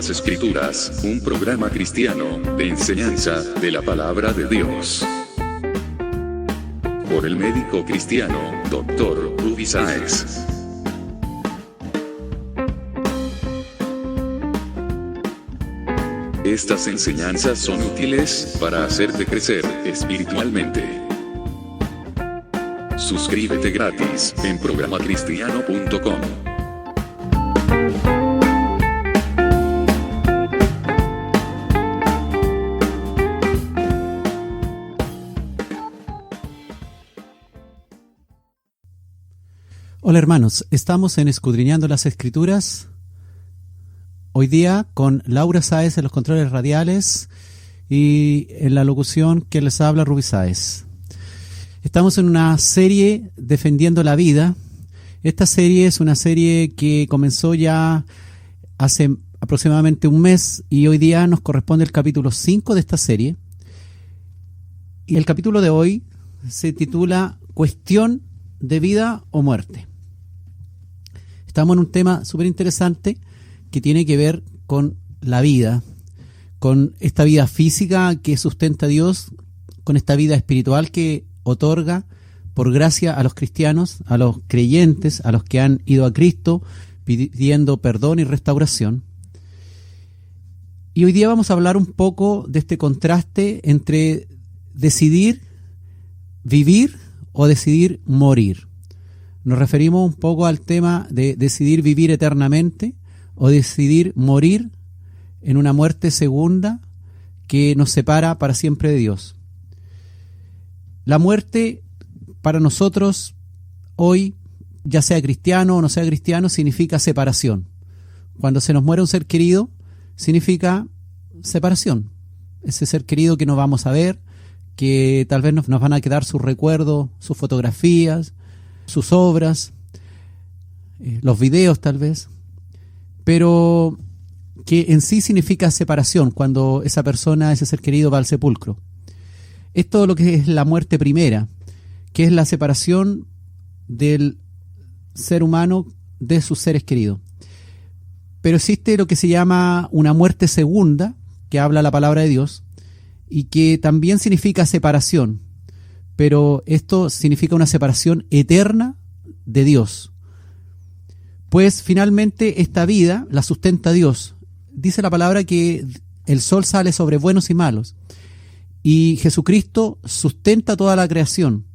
las Escrituras, un programa cristiano de enseñanza de la palabra de Dios. Por el médico cristiano, Dr. Ruby Sáez. Estas enseñanzas son útiles para hacerte crecer espiritualmente. Suscríbete gratis en programacristiano.com. Hola hermanos, estamos en Escudriñando las Escrituras. Hoy día con Laura Sáez en los controles radiales y en la locución que les habla Ruby Sáez. Estamos en una serie Defendiendo la Vida. Esta serie es una serie que comenzó ya hace aproximadamente un mes y hoy día nos corresponde el capítulo 5 de esta serie. Y el capítulo de hoy se titula Cuestión de vida o muerte. Estamos en un tema súper interesante que tiene que ver con la vida, con esta vida física que sustenta a Dios, con esta vida espiritual que otorga por gracia a los cristianos, a los creyentes, a los que han ido a Cristo pidiendo perdón y restauración. Y hoy día vamos a hablar un poco de este contraste entre decidir vivir o decidir morir. Nos referimos un poco al tema de decidir vivir eternamente o decidir morir en una muerte segunda que nos separa para siempre de Dios. La muerte para nosotros hoy, ya sea cristiano o no sea cristiano, significa separación. Cuando se nos muere un ser querido, significa separación. Ese ser querido que no vamos a ver, que tal vez nos van a quedar sus recuerdos, sus fotografías, sus obras, los videos tal vez, pero que en sí significa separación cuando esa persona, ese ser querido va al sepulcro. Esto es lo que es la muerte primera, que es la separación del ser humano de sus seres queridos. Pero existe lo que se llama una muerte segunda, que habla la palabra de Dios, y que también significa separación, pero esto significa una separación eterna de Dios. Pues finalmente esta vida la sustenta Dios. Dice la palabra que el sol sale sobre buenos y malos, y Jesucristo sustenta toda la creación.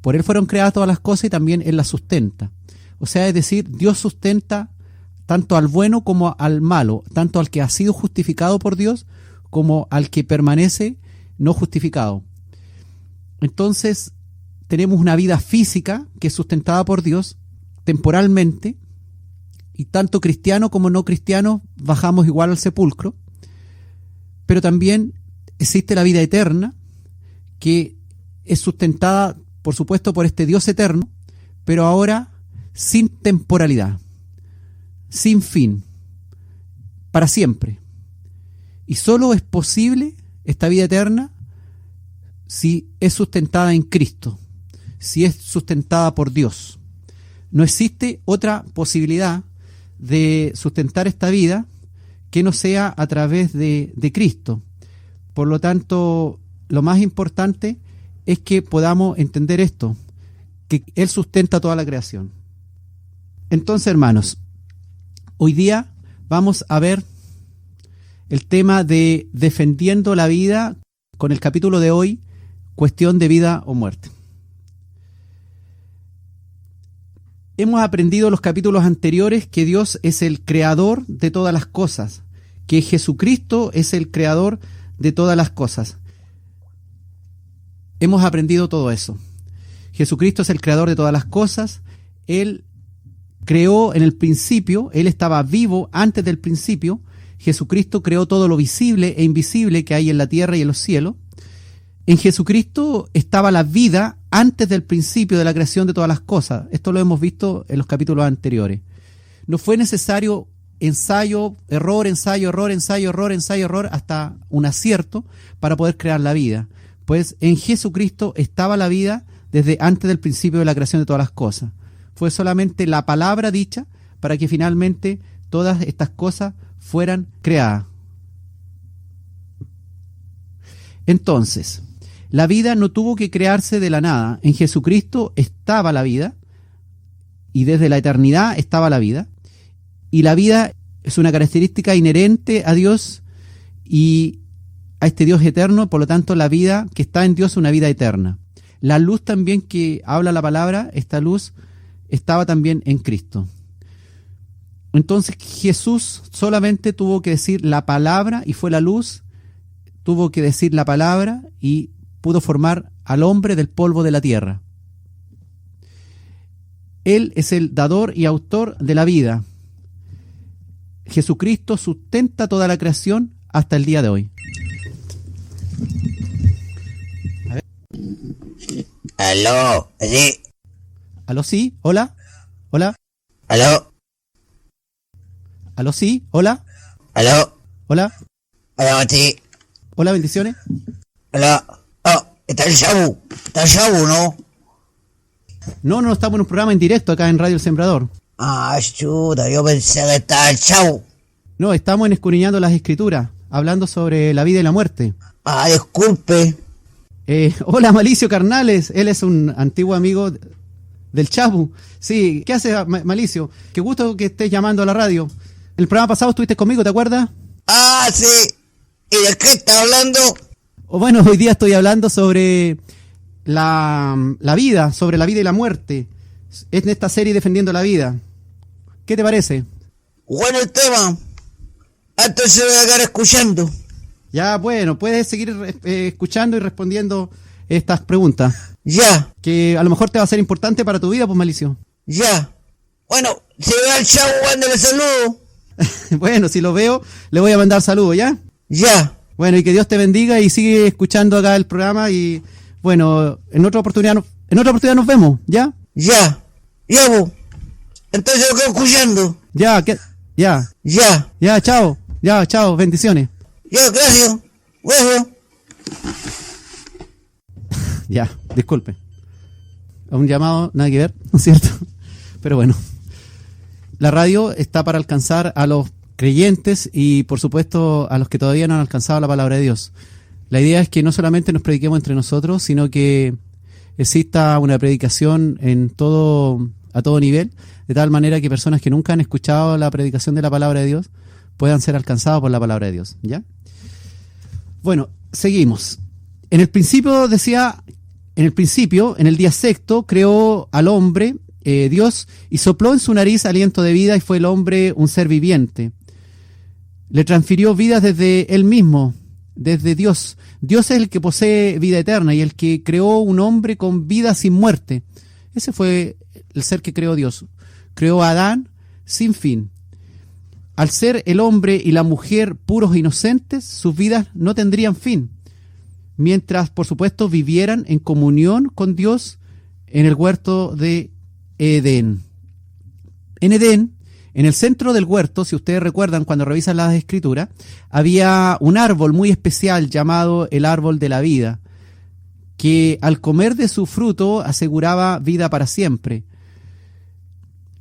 Por Él fueron creadas todas las cosas y también Él las sustenta. O sea, es decir, Dios sustenta tanto al bueno como al malo, tanto al que ha sido justificado por Dios como al que permanece no justificado. Entonces, tenemos una vida física que es sustentada por Dios temporalmente, y tanto cristiano como no cristiano bajamos igual al sepulcro, pero también existe la vida eterna que es sustentada, por supuesto, por este Dios eterno, pero ahora sin temporalidad, sin fin, para siempre. Y solo es posible esta vida eterna si es sustentada en Cristo, si es sustentada por Dios. No existe otra posibilidad de sustentar esta vida que no sea a través de Cristo. Por lo tanto, lo más importante es que podamos entender esto, que Él sustenta toda la creación. Entonces, hermanos, hoy día vamos a ver el tema de defendiendo la vida con el capítulo de hoy, cuestión de vida o muerte. Hemos aprendido en los capítulos anteriores que Dios es el creador de todas las cosas, que Jesucristo es el creador de todas las cosas. Hemos aprendido todo eso. Jesucristo es el creador de todas las cosas. Él creó en el principio, Él estaba vivo antes del principio. Jesucristo creó todo lo visible e invisible que hay en la tierra y en los cielos. En Jesucristo estaba la vida antes del principio de la creación de todas las cosas. Esto lo hemos visto en los capítulos anteriores. No fue necesario ensayo, error, ensayo, error, ensayo, error, ensayo, error, hasta un acierto para poder crear la vida. Pues en Jesucristo estaba la vida desde antes del principio de la creación de todas las cosas. Fue solamente la palabra dicha para que finalmente todas estas cosas fueran creadas. Entonces, la vida no tuvo que crearse de la nada. En Jesucristo estaba la vida, y desde la eternidad estaba la vida. Y la vida es una característica inherente a Dios y a este Dios eterno, por lo tanto la vida que está en Dios es una vida eterna. La luz también que habla la palabra, esta luz estaba también en Cristo. Entonces Jesús solamente tuvo que decir la palabra y fue la luz, tuvo que decir la palabra y pudo formar al hombre del polvo de la tierra. Él es el dador y autor de la vida. Jesucristo sustenta toda la creación hasta el día de hoy. A ver. Aló, sí. Aló, sí, hola, hola. Aló, Aló, sí, hola, aló, hola, aló, sí. hola, bendiciones. Aló. Oh, está el Shabu, ¿no? No, estamos en un programa en directo acá en Radio El Sembrador. Ah, chuta, yo pensé que estaba el Shabu. No, estamos en Escudriñando las Escrituras, hablando sobre la vida y la muerte. Ah, disculpe. Hola, Malicio Carnales, él es un antiguo amigo del Chabu. Sí, ¿qué haces, Malicio? Qué gusto que estés llamando a la radio. El programa pasado estuviste conmigo, ¿te acuerdas? Ah, sí. ¿Y de qué está hablando? Bueno, hoy día estoy hablando sobre la vida, sobre la vida y la muerte. Es en esta serie Defendiendo la Vida. ¿Qué te parece? Bueno el tema. Entonces voy a quedar escuchando. Ya, bueno, puedes seguir escuchando y respondiendo estas preguntas. Ya, Que a lo mejor te va a ser importante para tu vida, pues, Malicio. ya. Bueno, si ve al Shabu, mándale saludo. Bueno, si lo veo, le voy a mandar saludos, ¿ya? Ya. Bueno, y que Dios te bendiga y sigue escuchando acá el programa y, bueno, en otra oportunidad nos vemos, ¿ya? Ya. Ya, bu. Entonces yo quedo escuchando. Ya, Ya. chao, bendiciones. Ya, gracias. Bueno. Ya, disculpe. Un llamado, nada que ver, ¿no es cierto? Pero bueno, la radio está para alcanzar a los creyentes y, por supuesto, a los que todavía no han alcanzado la palabra de Dios. La idea es que no solamente nos prediquemos entre nosotros, sino que exista una predicación a todo nivel, de tal manera que personas que nunca han escuchado la predicación de la palabra de Dios puedan ser alcanzados por la palabra de Dios, ¿ya? Bueno, seguimos. En el principio, en el día sexto, creó al hombre, Dios, y sopló en su nariz aliento de vida y fue el hombre un ser viviente. Le transfirió vida desde él mismo, desde Dios. Dios es el que posee vida eterna y el que creó un hombre con vida sin muerte. Ese fue el ser que creó Dios. Creó a Adán sin fin. Al ser el hombre y la mujer puros e inocentes, sus vidas no tendrían fin, mientras, por supuesto, vivieran en comunión con Dios en el huerto de Edén. En Edén, en el centro del huerto, si ustedes recuerdan cuando revisan las Escrituras, había un árbol muy especial llamado el árbol de la vida, que al comer de su fruto aseguraba vida para siempre.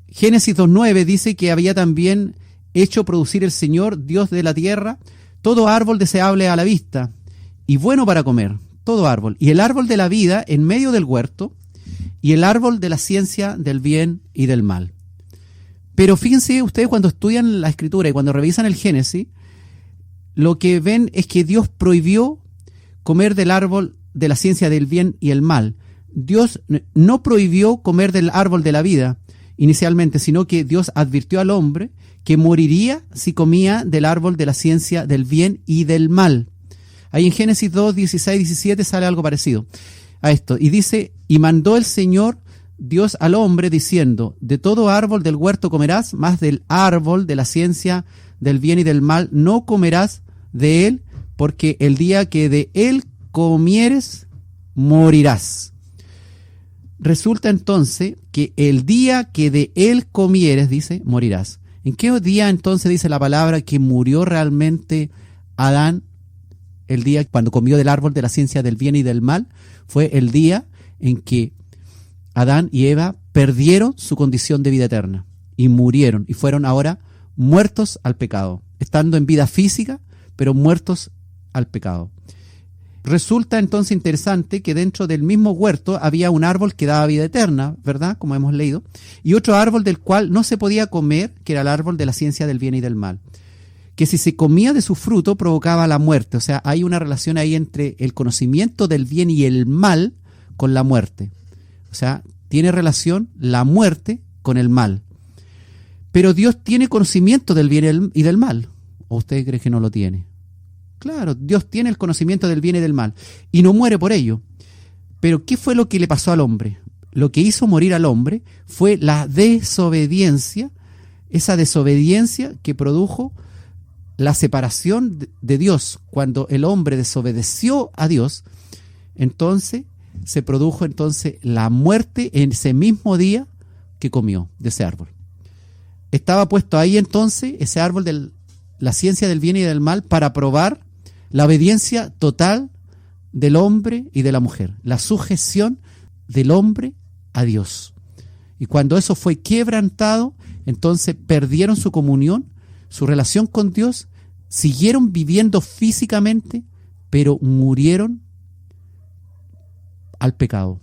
Génesis 2:9 dice que había también hecho producir el Señor, Dios de la tierra, todo árbol deseable a la vista y bueno para comer, todo árbol, y el árbol de la vida en medio del huerto, y el árbol de la ciencia del bien y del mal. Pero fíjense ustedes cuando estudian la Escritura y cuando revisan el Génesis, lo que ven es que Dios prohibió comer del árbol de la ciencia del bien y el mal. Dios no prohibió comer del árbol de la vida inicialmente, sino que Dios advirtió al hombre que moriría si comía del árbol de la ciencia del bien y del mal. Ahí en Génesis 2, 16, 17 sale algo parecido a esto. Y dice, y mandó el Señor Dios al hombre diciendo, de todo árbol del huerto comerás, mas del árbol de la ciencia del bien y del mal no comerás de él, porque el día que de él comieres, morirás. Resulta entonces que el día que de él comieres, dice, morirás. ¿En qué día entonces dice la palabra que murió realmente Adán? El día cuando comió del árbol de la ciencia del bien y del mal, fue el día en que Adán y Eva perdieron su condición de vida eterna y murieron y fueron ahora muertos al pecado. estando en vida física, pero muertos al pecado. Resulta entonces interesante que dentro del mismo huerto había un árbol que daba vida eterna, ¿verdad? Como hemos leído, y otro árbol del cual no se podía comer, que era el árbol de la ciencia del bien y del mal, que si se comía de su fruto provocaba la muerte. O sea, hay una relación ahí entre el conocimiento del bien y el mal con la muerte. O sea, tiene relación la muerte con el mal. Pero Dios tiene conocimiento del bien y del mal. ¿O usted cree que no lo tiene? Claro, Dios tiene el conocimiento del bien y del mal y no muere por ello. Pero ¿qué fue lo que le pasó al hombre? Lo que hizo morir al hombre fue la desobediencia, esa desobediencia que produjo la separación de Dios. Cuando el hombre desobedeció a Dios, entonces se produjo la muerte en ese mismo día que comió de ese árbol. Estaba puesto ahí entonces ese árbol de la ciencia del bien y del mal para probar la obediencia total del hombre y de la mujer, la sujeción del hombre a Dios. Y cuando eso fue quebrantado, entonces perdieron su comunión, su relación con Dios, siguieron viviendo físicamente, pero murieron al pecado.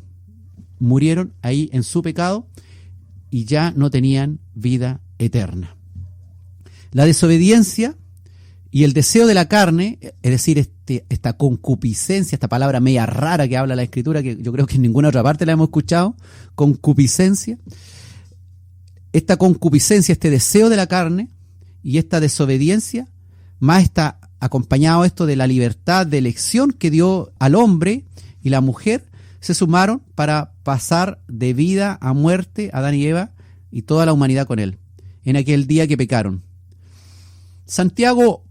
Murieron ahí en su pecado y ya no tenían vida eterna. La desobediencia y el deseo de la carne, es decir, esta concupiscencia, esta palabra media rara que habla la Escritura, que yo creo que en ninguna otra parte la hemos escuchado, concupiscencia, esta concupiscencia, este deseo de la carne y esta desobediencia, más está acompañado esto de la libertad de elección que dio al hombre y la mujer, se sumaron para pasar de vida a muerte a Adán y Eva y toda la humanidad con él, en aquel día que pecaron. Santiago,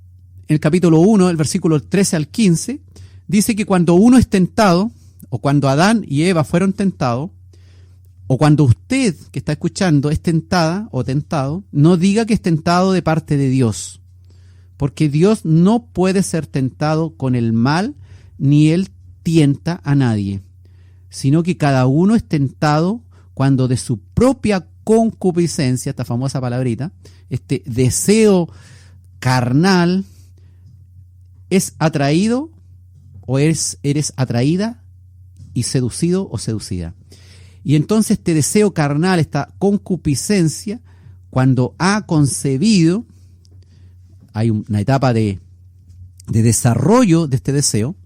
en el capítulo 1, el versículo 13 al 15, dice que cuando uno es tentado, o cuando Adán y Eva fueron tentados, o cuando usted que está escuchando es tentada o tentado, no diga que es tentado de parte de Dios, porque Dios no puede ser tentado con el mal, ni Él tienta a nadie, sino que cada uno es tentado cuando de su propia concupiscencia, esta famosa palabrita, este deseo carnal, es atraído o eres atraída y seducido o seducida. Y entonces este deseo carnal, esta concupiscencia, cuando ha concebido, hay una etapa de desarrollo de este deseo.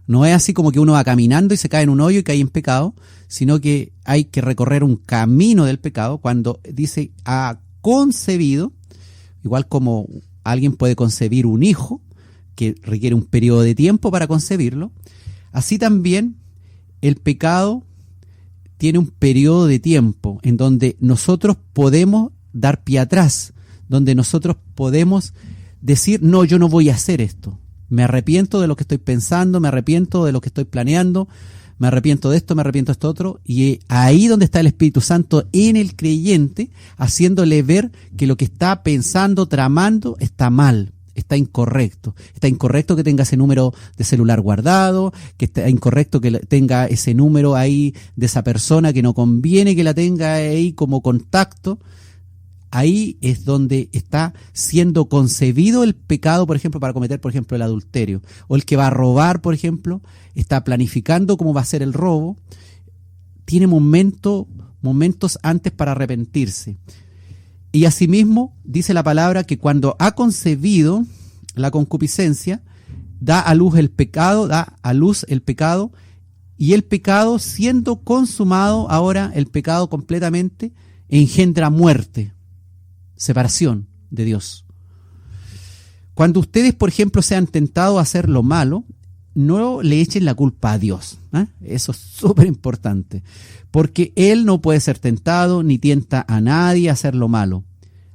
No es así como que uno va caminando y se cae en un hoyo y cae en pecado, sino que hay que recorrer un camino del pecado. Cuando dice ha concebido, igual como alguien puede concebir un hijo, que requiere un periodo de tiempo para concebirlo, así también el pecado tiene un periodo de tiempo en donde nosotros podemos dar pie atrás, donde nosotros podemos decir, no, yo no voy a hacer esto. Me arrepiento de lo que estoy pensando, me arrepiento de lo que estoy planeando, me arrepiento de esto, me arrepiento de esto otro. Y ahí donde está el Espíritu Santo en el creyente, haciéndole ver que lo que está pensando, tramando, está mal, está incorrecto. Está incorrecto que tenga ese número de celular guardado, que está incorrecto que tenga ese número ahí de esa persona que no conviene que la tenga ahí como contacto. Ahí es donde está siendo concebido el pecado, por ejemplo, para cometer, por ejemplo, el adulterio. O el que va a robar, por ejemplo, está planificando cómo va a ser el robo. Tiene momentos antes para arrepentirse. Y asimismo, dice la palabra que cuando ha concebido la concupiscencia, da a luz el pecado, y el pecado siendo consumado, ahora el pecado completamente engendra muerte. Separación de Dios. Cuando ustedes, por ejemplo, sean tentados a hacer lo malo, no le echen la culpa a Dios. Eso es súper importante, porque Él no puede ser tentado ni tienta a nadie a hacer lo malo.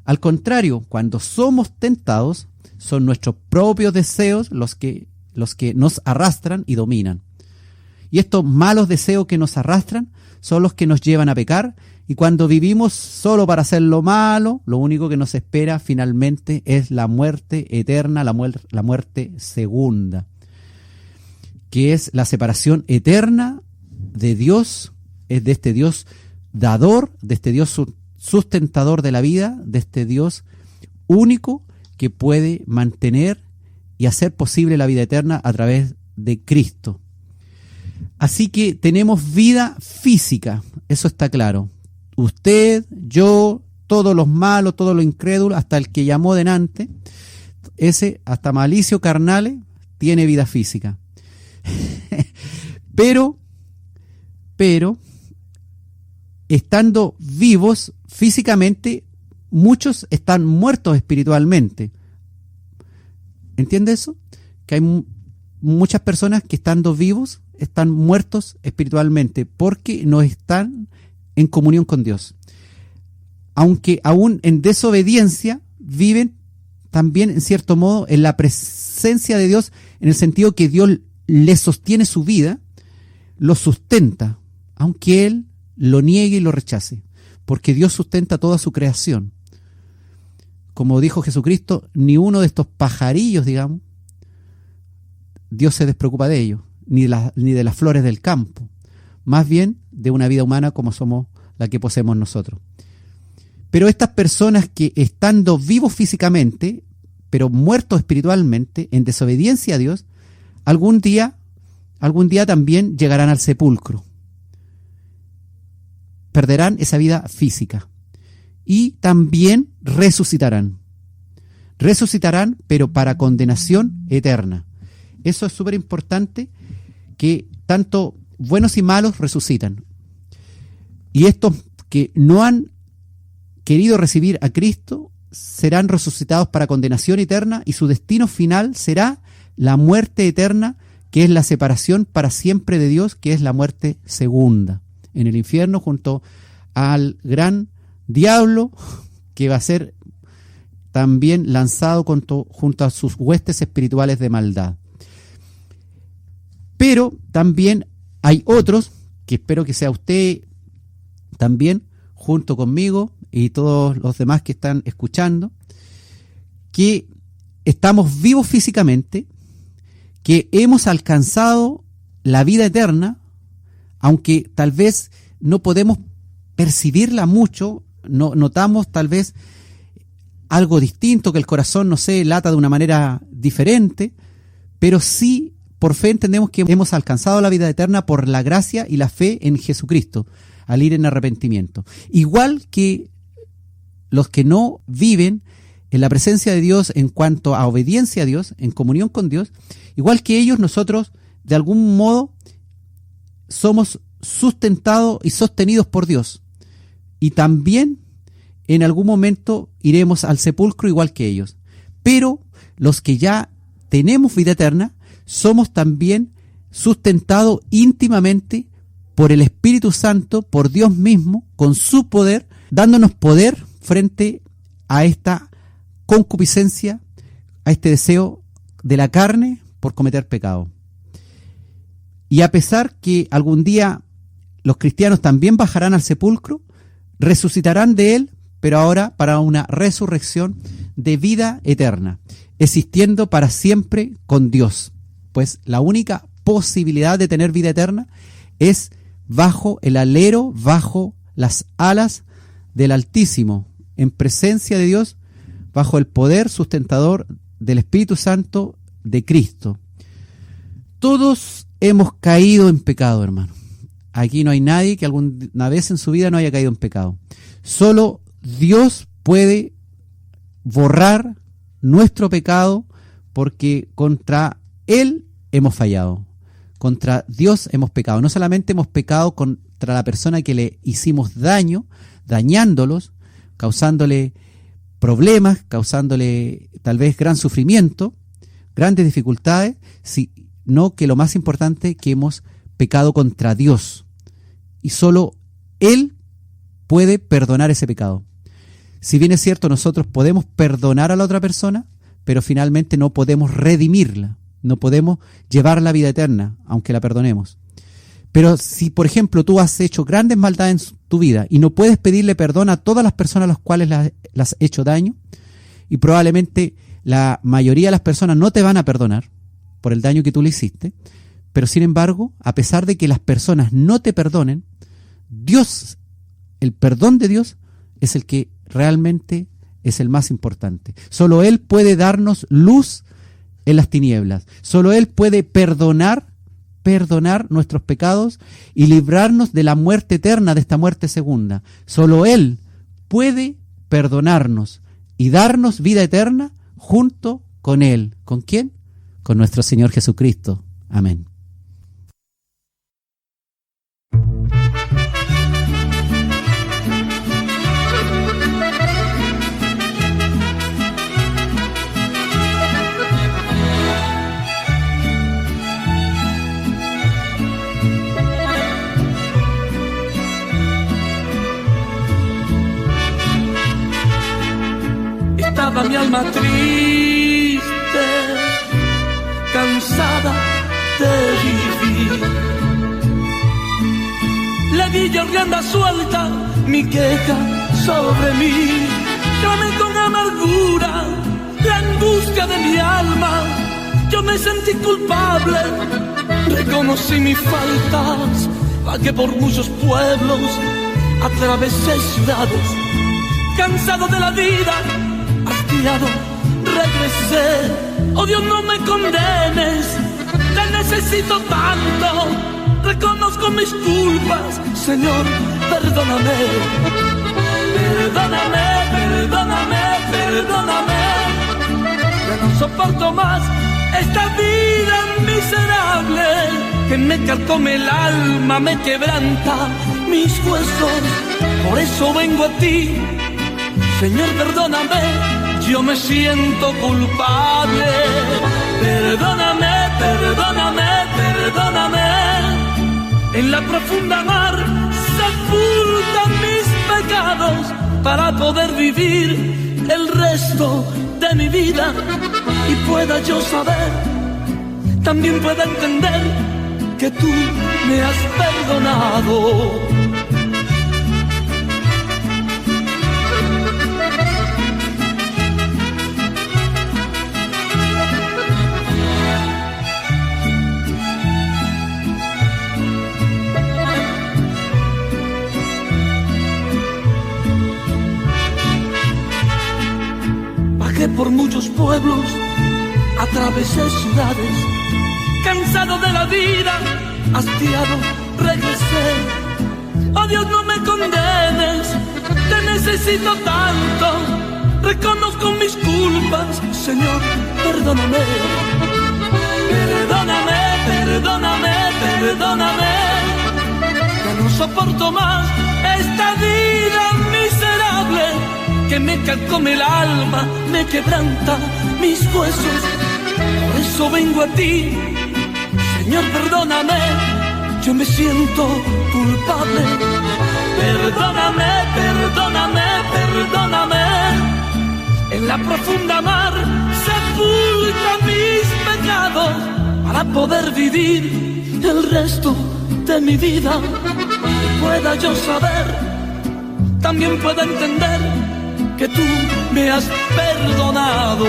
Al contrario, cuando somos tentados, son nuestros propios deseos los que nos arrastran y dominan. Y estos malos deseos que nos arrastran son los que nos llevan a pecar. Y cuando vivimos solo para hacer lo malo, lo único que nos espera finalmente es la muerte eterna, la muerte segunda, que es la separación eterna de Dios, es de este Dios dador, de este Dios sustentador de la vida, de este Dios único que puede mantener y hacer posible la vida eterna a través de Cristo. Así que tenemos vida física, eso está claro. Usted, yo, todos los malos, todos los incrédulos, hasta el que llamó delante, ese, hasta malicio carnales, tiene vida física. pero, estando vivos físicamente, muchos están muertos espiritualmente. ¿Entiende eso? Que hay muchas personas que estando vivos están muertos espiritualmente porque no están en comunión con Dios. Aunque aún en desobediencia viven también en cierto modo en la presencia de Dios, en el sentido que Dios les sostiene su vida, lo sustenta, aunque Él lo niegue y lo rechace, porque Dios sustenta toda su creación. Como dijo Jesucristo, ni uno de estos pajarillos, digamos, Dios se despreocupa de ellos, ni de las flores del campo, más bien de una vida humana como somos la que poseemos nosotros. Pero estas personas que estando vivos físicamente, pero muertos espiritualmente, en desobediencia a Dios, algún día también llegarán al sepulcro. Perderán esa vida física. Y también resucitarán. Resucitarán, pero para condenación eterna. Eso es súper importante, que tanto buenos y malos resucitan. Y estos que no han querido recibir a Cristo serán resucitados para condenación eterna, y su destino final será la muerte eterna, que es la separación para siempre de Dios, que es la muerte segunda, en el infierno junto al gran diablo, que va a ser también lanzado junto a sus huestes espirituales de maldad. Pero también hay otros, que espero que sea usted también, junto conmigo y todos los demás que están escuchando, que estamos vivos físicamente, que hemos alcanzado la vida eterna, aunque tal vez no podemos percibirla mucho, no notamos tal vez algo distinto, que el corazón, no sé, lata de una manera diferente, pero sí por fe entendemos que hemos alcanzado la vida eterna por la gracia y la fe en Jesucristo, al ir en arrepentimiento. Igual que los que no viven en la presencia de Dios en cuanto a obediencia a Dios, en comunión con Dios, igual que ellos, nosotros de algún modo somos sustentados y sostenidos por Dios. Y también en algún momento iremos al sepulcro igual que ellos. Pero los que ya tenemos vida eterna, somos también sustentados íntimamente por el Espíritu Santo, por Dios mismo, con su poder, dándonos poder frente a esta concupiscencia, a este deseo de la carne por cometer pecado. Y a pesar que algún día los cristianos también bajarán al sepulcro, resucitarán de él, pero ahora para una resurrección de vida eterna, existiendo para siempre con Dios. Pues la única posibilidad de tener vida eterna es bajo el alero, bajo las alas del Altísimo, en presencia de Dios, bajo el poder sustentador del Espíritu Santo de Cristo. Todos hemos caído en pecado, hermano. Aquí no hay nadie que alguna vez en su vida no haya caído en pecado. Solo Dios puede borrar nuestro pecado, porque contra Él hemos fallado. Contra Dios hemos pecado. No solamente hemos pecado contra la persona que le hicimos daño, dañándolos, causándole problemas, causándole tal vez gran sufrimiento, grandes dificultades, sino que lo más importante, que hemos pecado contra Dios. Y solo Él puede perdonar ese pecado. Si bien es cierto, nosotros podemos perdonar a la otra persona, pero finalmente no podemos redimirla, no podemos llevar la vida eterna, aunque la perdonemos. Pero si, por ejemplo, tú has hecho grandes maldades en tu vida y no puedes pedirle perdón a todas las personas a las cuales las has hecho daño, y probablemente la mayoría de las personas no te van a perdonar por el daño que tú le hiciste, pero sin embargo, a pesar de que las personas no te perdonen, Dios, el perdón de Dios, es el que realmente es el más importante. Solo Él puede darnos luz en las tinieblas. Solo Él puede perdonar nuestros pecados y librarnos de la muerte eterna, de esta muerte segunda. Solo Él puede perdonarnos y darnos vida eterna junto con Él. ¿Con quién? Con nuestro Señor Jesucristo. Amén. Estaba mi alma triste, cansada de vivir. Le di yo rienda suelta, mi queja sobre mí. Clamé con amargura la angustia de mi alma. Yo me sentí culpable, reconocí mis faltas. Vagué por muchos pueblos, atravesé ciudades, cansado de la vida, hastiado, regresé. Oh Dios, no me condenes, te necesito tanto. Reconozco mis culpas, Señor, perdóname. Perdóname, perdóname, perdóname. Ya no soporto más esta vida miserable que me carcome el alma, me quebranta mis huesos. Por eso vengo a ti, Señor, perdóname, yo me siento culpable. Perdóname, perdóname, perdóname. En la profunda mar sepultan mis pecados para poder vivir el resto de mi vida y pueda yo saber, también pueda entender que tú me has perdonado. Por muchos pueblos, atravesé ciudades, cansado de la vida, hastiado, regresé. Oh Dios, no me condenes, te necesito tanto. Reconozco mis culpas, Señor, perdóname. Perdóname, perdóname, perdóname. Ya no soporto más esta vida miserable que me carcome el alma, me quebranta mis huesos. Por eso vengo a ti, Señor, perdóname, yo me siento culpable. Perdóname, perdóname, perdóname. En la profunda mar sepulta mis pecados para poder vivir el resto de mi vida. Y pueda yo saber, también pueda entender que tú me has perdonado.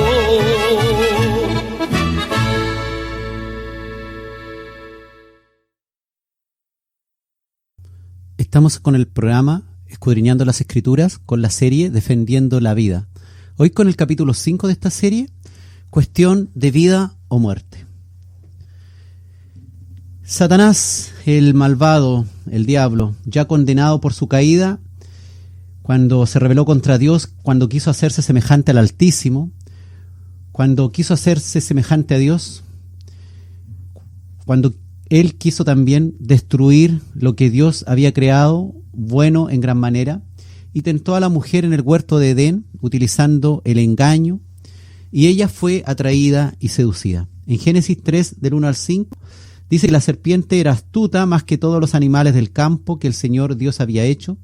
Estamos con el programa Escudriñando las Escrituras, con la serie Defendiendo la Vida. Hoy con el capítulo 5 de esta serie, cuestión de vida o muerte. Satanás, el malvado, el diablo, ya condenado por su caída, cuando se rebeló contra Dios, cuando quiso hacerse semejante al Altísimo, cuando quiso hacerse semejante a Dios, cuando él quiso también destruir lo que Dios había creado, bueno en gran manera, y tentó a la mujer en el huerto de Edén, utilizando el engaño, y ella fue atraída y seducida. En Génesis 3, del 1 al 5, dice que la serpiente era astuta más que todos los animales del campo que el Señor Dios había hecho,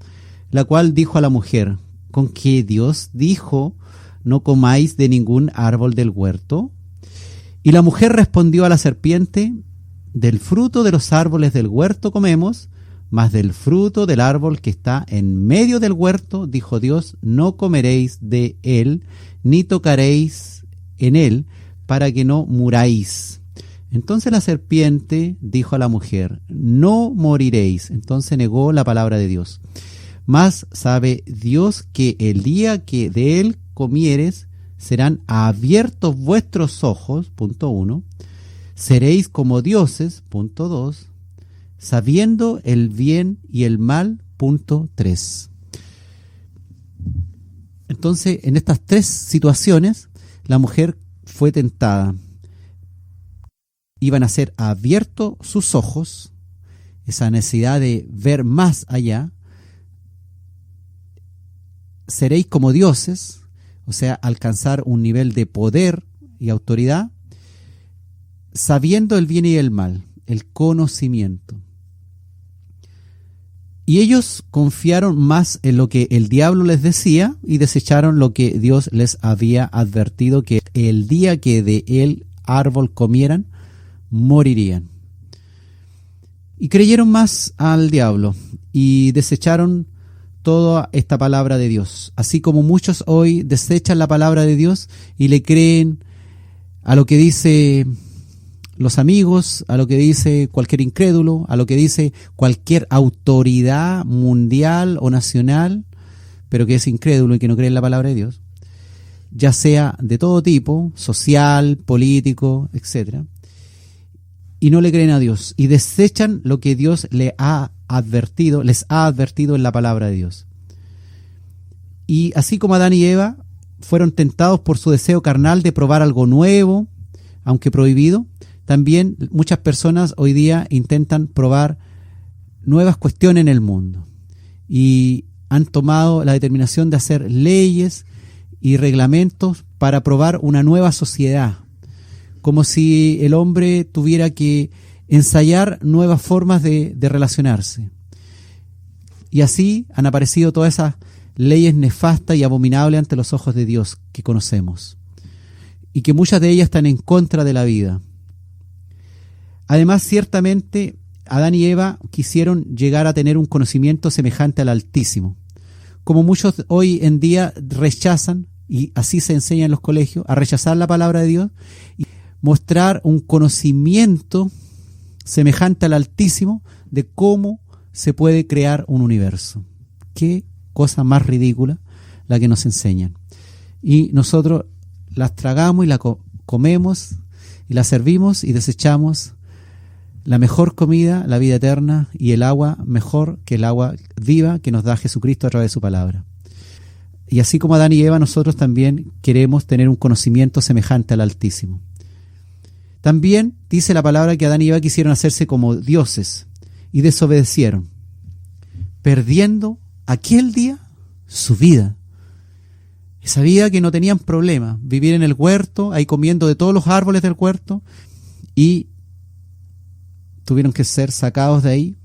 la cual dijo a la mujer: ¿con qué Dios dijo, no comáis de ningún árbol del huerto? Y la mujer respondió a la serpiente: del fruto de los árboles del huerto comemos, mas del fruto del árbol que está en medio del huerto, dijo Dios, no comeréis de él, ni tocaréis en él, para que no muráis. Entonces la serpiente dijo a la mujer: no moriréis. Entonces negó la palabra de Dios. Mas sabe Dios que el día que de él comieres, serán abiertos vuestros ojos, punto 1, seréis como dioses, punto 2, sabiendo el bien y el mal, punto 3. Entonces, en estas tres situaciones, la mujer fue tentada. Iban a ser abiertos sus ojos, esa necesidad de ver más allá. Seréis como dioses, o sea, alcanzar un nivel de poder y autoridad, sabiendo el bien y el mal, el conocimiento. Y ellos confiaron más en lo que el diablo les decía y desecharon lo que Dios les había advertido, que el día que de el árbol comieran, morirían. Y creyeron más al diablo y desecharon toda esta palabra de Dios. Así como muchos hoy desechan la palabra de Dios y le creen a lo que dice los amigos, a lo que dice cualquier incrédulo, a lo que dice cualquier autoridad mundial o nacional, pero que es incrédulo y que no cree en la palabra de Dios, ya sea de todo tipo, social, político, etc. Y no le creen a Dios y desechan lo que Dios les ha advertido en la palabra de Dios. Y así como Adán y Eva fueron tentados por su deseo carnal de probar algo nuevo, aunque prohibido, también muchas personas hoy día intentan probar nuevas cuestiones en el mundo y han tomado la determinación de hacer leyes y reglamentos para probar una nueva sociedad, como si el hombre tuviera que ensayar nuevas formas de relacionarse. Y así han aparecido todas esas leyes nefastas y abominables ante los ojos de Dios que conocemos, y que muchas de ellas están en contra de la vida. Además, ciertamente, Adán y Eva quisieron llegar a tener un conocimiento semejante al Altísimo, como muchos hoy en día rechazan, y así se enseña en los colegios, a rechazar la palabra de Dios y mostrar un conocimiento semejante al Altísimo de cómo se puede crear un universo. Qué cosa más ridícula la que nos enseñan. Y nosotros las tragamos y la comemos y la servimos y desechamos la mejor comida, la vida eterna, y el agua mejor que el agua viva que nos da Jesucristo a través de su palabra. Y así como Adán y Eva, nosotros también queremos tener un conocimiento semejante al Altísimo. También dice la palabra que Adán y Eva quisieron hacerse como dioses y desobedecieron, perdiendo aquel día su vida. Esa vida que no tenían problema, vivir en el huerto, ahí comiendo de todos los árboles del huerto, y tuvieron que ser sacados de ahí,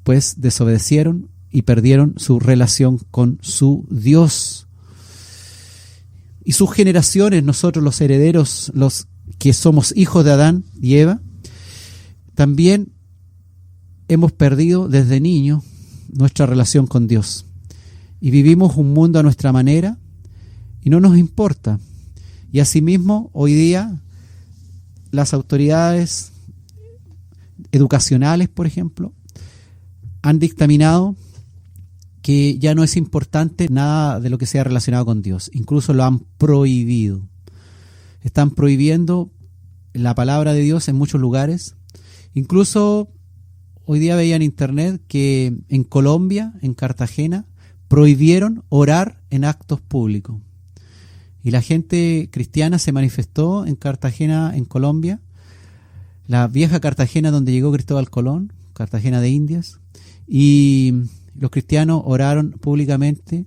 pues desobedecieron y perdieron su relación con su Dios. Y sus generaciones, nosotros los herederos, los que somos hijos de Adán y Eva, también hemos perdido desde niños nuestra relación con Dios. Y vivimos un mundo a nuestra manera y no nos importa. Y asimismo, hoy día, las autoridades educacionales, por ejemplo, han dictaminado que ya no es importante nada de lo que sea relacionado con Dios. Incluso lo han prohibido. Están prohibiendo la palabra de Dios en muchos lugares. Incluso hoy día veía en internet que en Colombia, en Cartagena, prohibieron orar en actos públicos. Y la gente cristiana se manifestó en Cartagena, en Colombia, la vieja Cartagena donde llegó Cristóbal Colón, Cartagena de Indias, y los cristianos oraron públicamente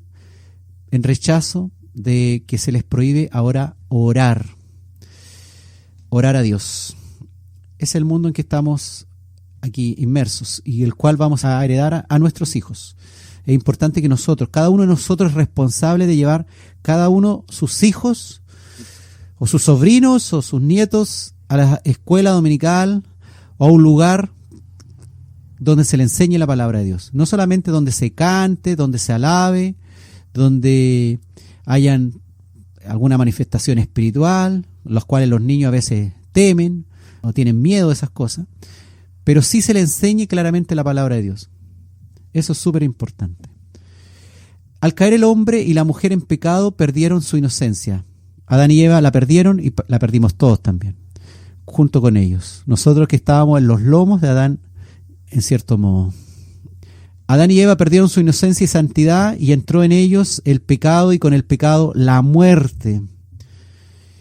en rechazo de que se les prohíbe ahora orar a Dios. Es el mundo en que estamos aquí inmersos y el cual vamos a heredar a nuestros hijos. Es importante que nosotros, cada uno de nosotros es responsable de llevar cada uno sus hijos o sus sobrinos o sus nietos a la escuela dominical o a un lugar donde se le enseñe la palabra de Dios. No solamente donde se cante, donde se alabe, donde hayan alguna manifestación espiritual, los cuales los niños a veces temen o tienen miedo de esas cosas, pero sí se le enseñe claramente la palabra de Dios. Eso es súper importante. Al caer el hombre y la mujer en pecado, perdieron su inocencia. Adán y Eva la perdieron y la perdimos todos también, junto con ellos. Nosotros que estábamos en los lomos de Adán, en cierto modo. Adán y Eva perdieron su inocencia y santidad y entró en ellos el pecado y con el pecado la muerte.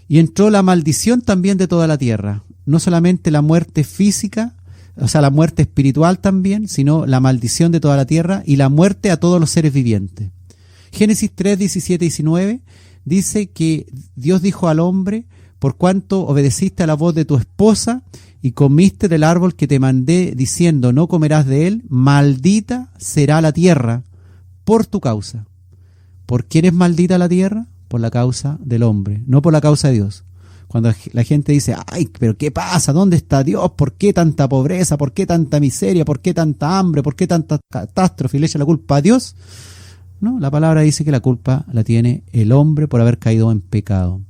Y entró la maldición también de toda la tierra. No solamente la muerte física, o sea, la muerte espiritual también, sino la maldición de toda la tierra y la muerte a todos los seres vivientes. Génesis 3, 17 y 19 dice que Dios dijo al hombre: por cuanto obedeciste a la voz de tu esposa y comiste del árbol que te mandé diciendo no comerás de él, maldita será la tierra por tu causa. ¿Por quién es maldita la tierra? Por la causa del hombre, no por la causa de Dios. Cuando la gente dice, ay, pero ¿qué pasa? ¿Dónde está Dios? ¿Por qué tanta pobreza? ¿Por qué tanta miseria? ¿Por qué tanta hambre? ¿Por qué tanta catástrofe? Y le echa la culpa a Dios. No, la palabra dice que la culpa la tiene el hombre por haber caído en pecado.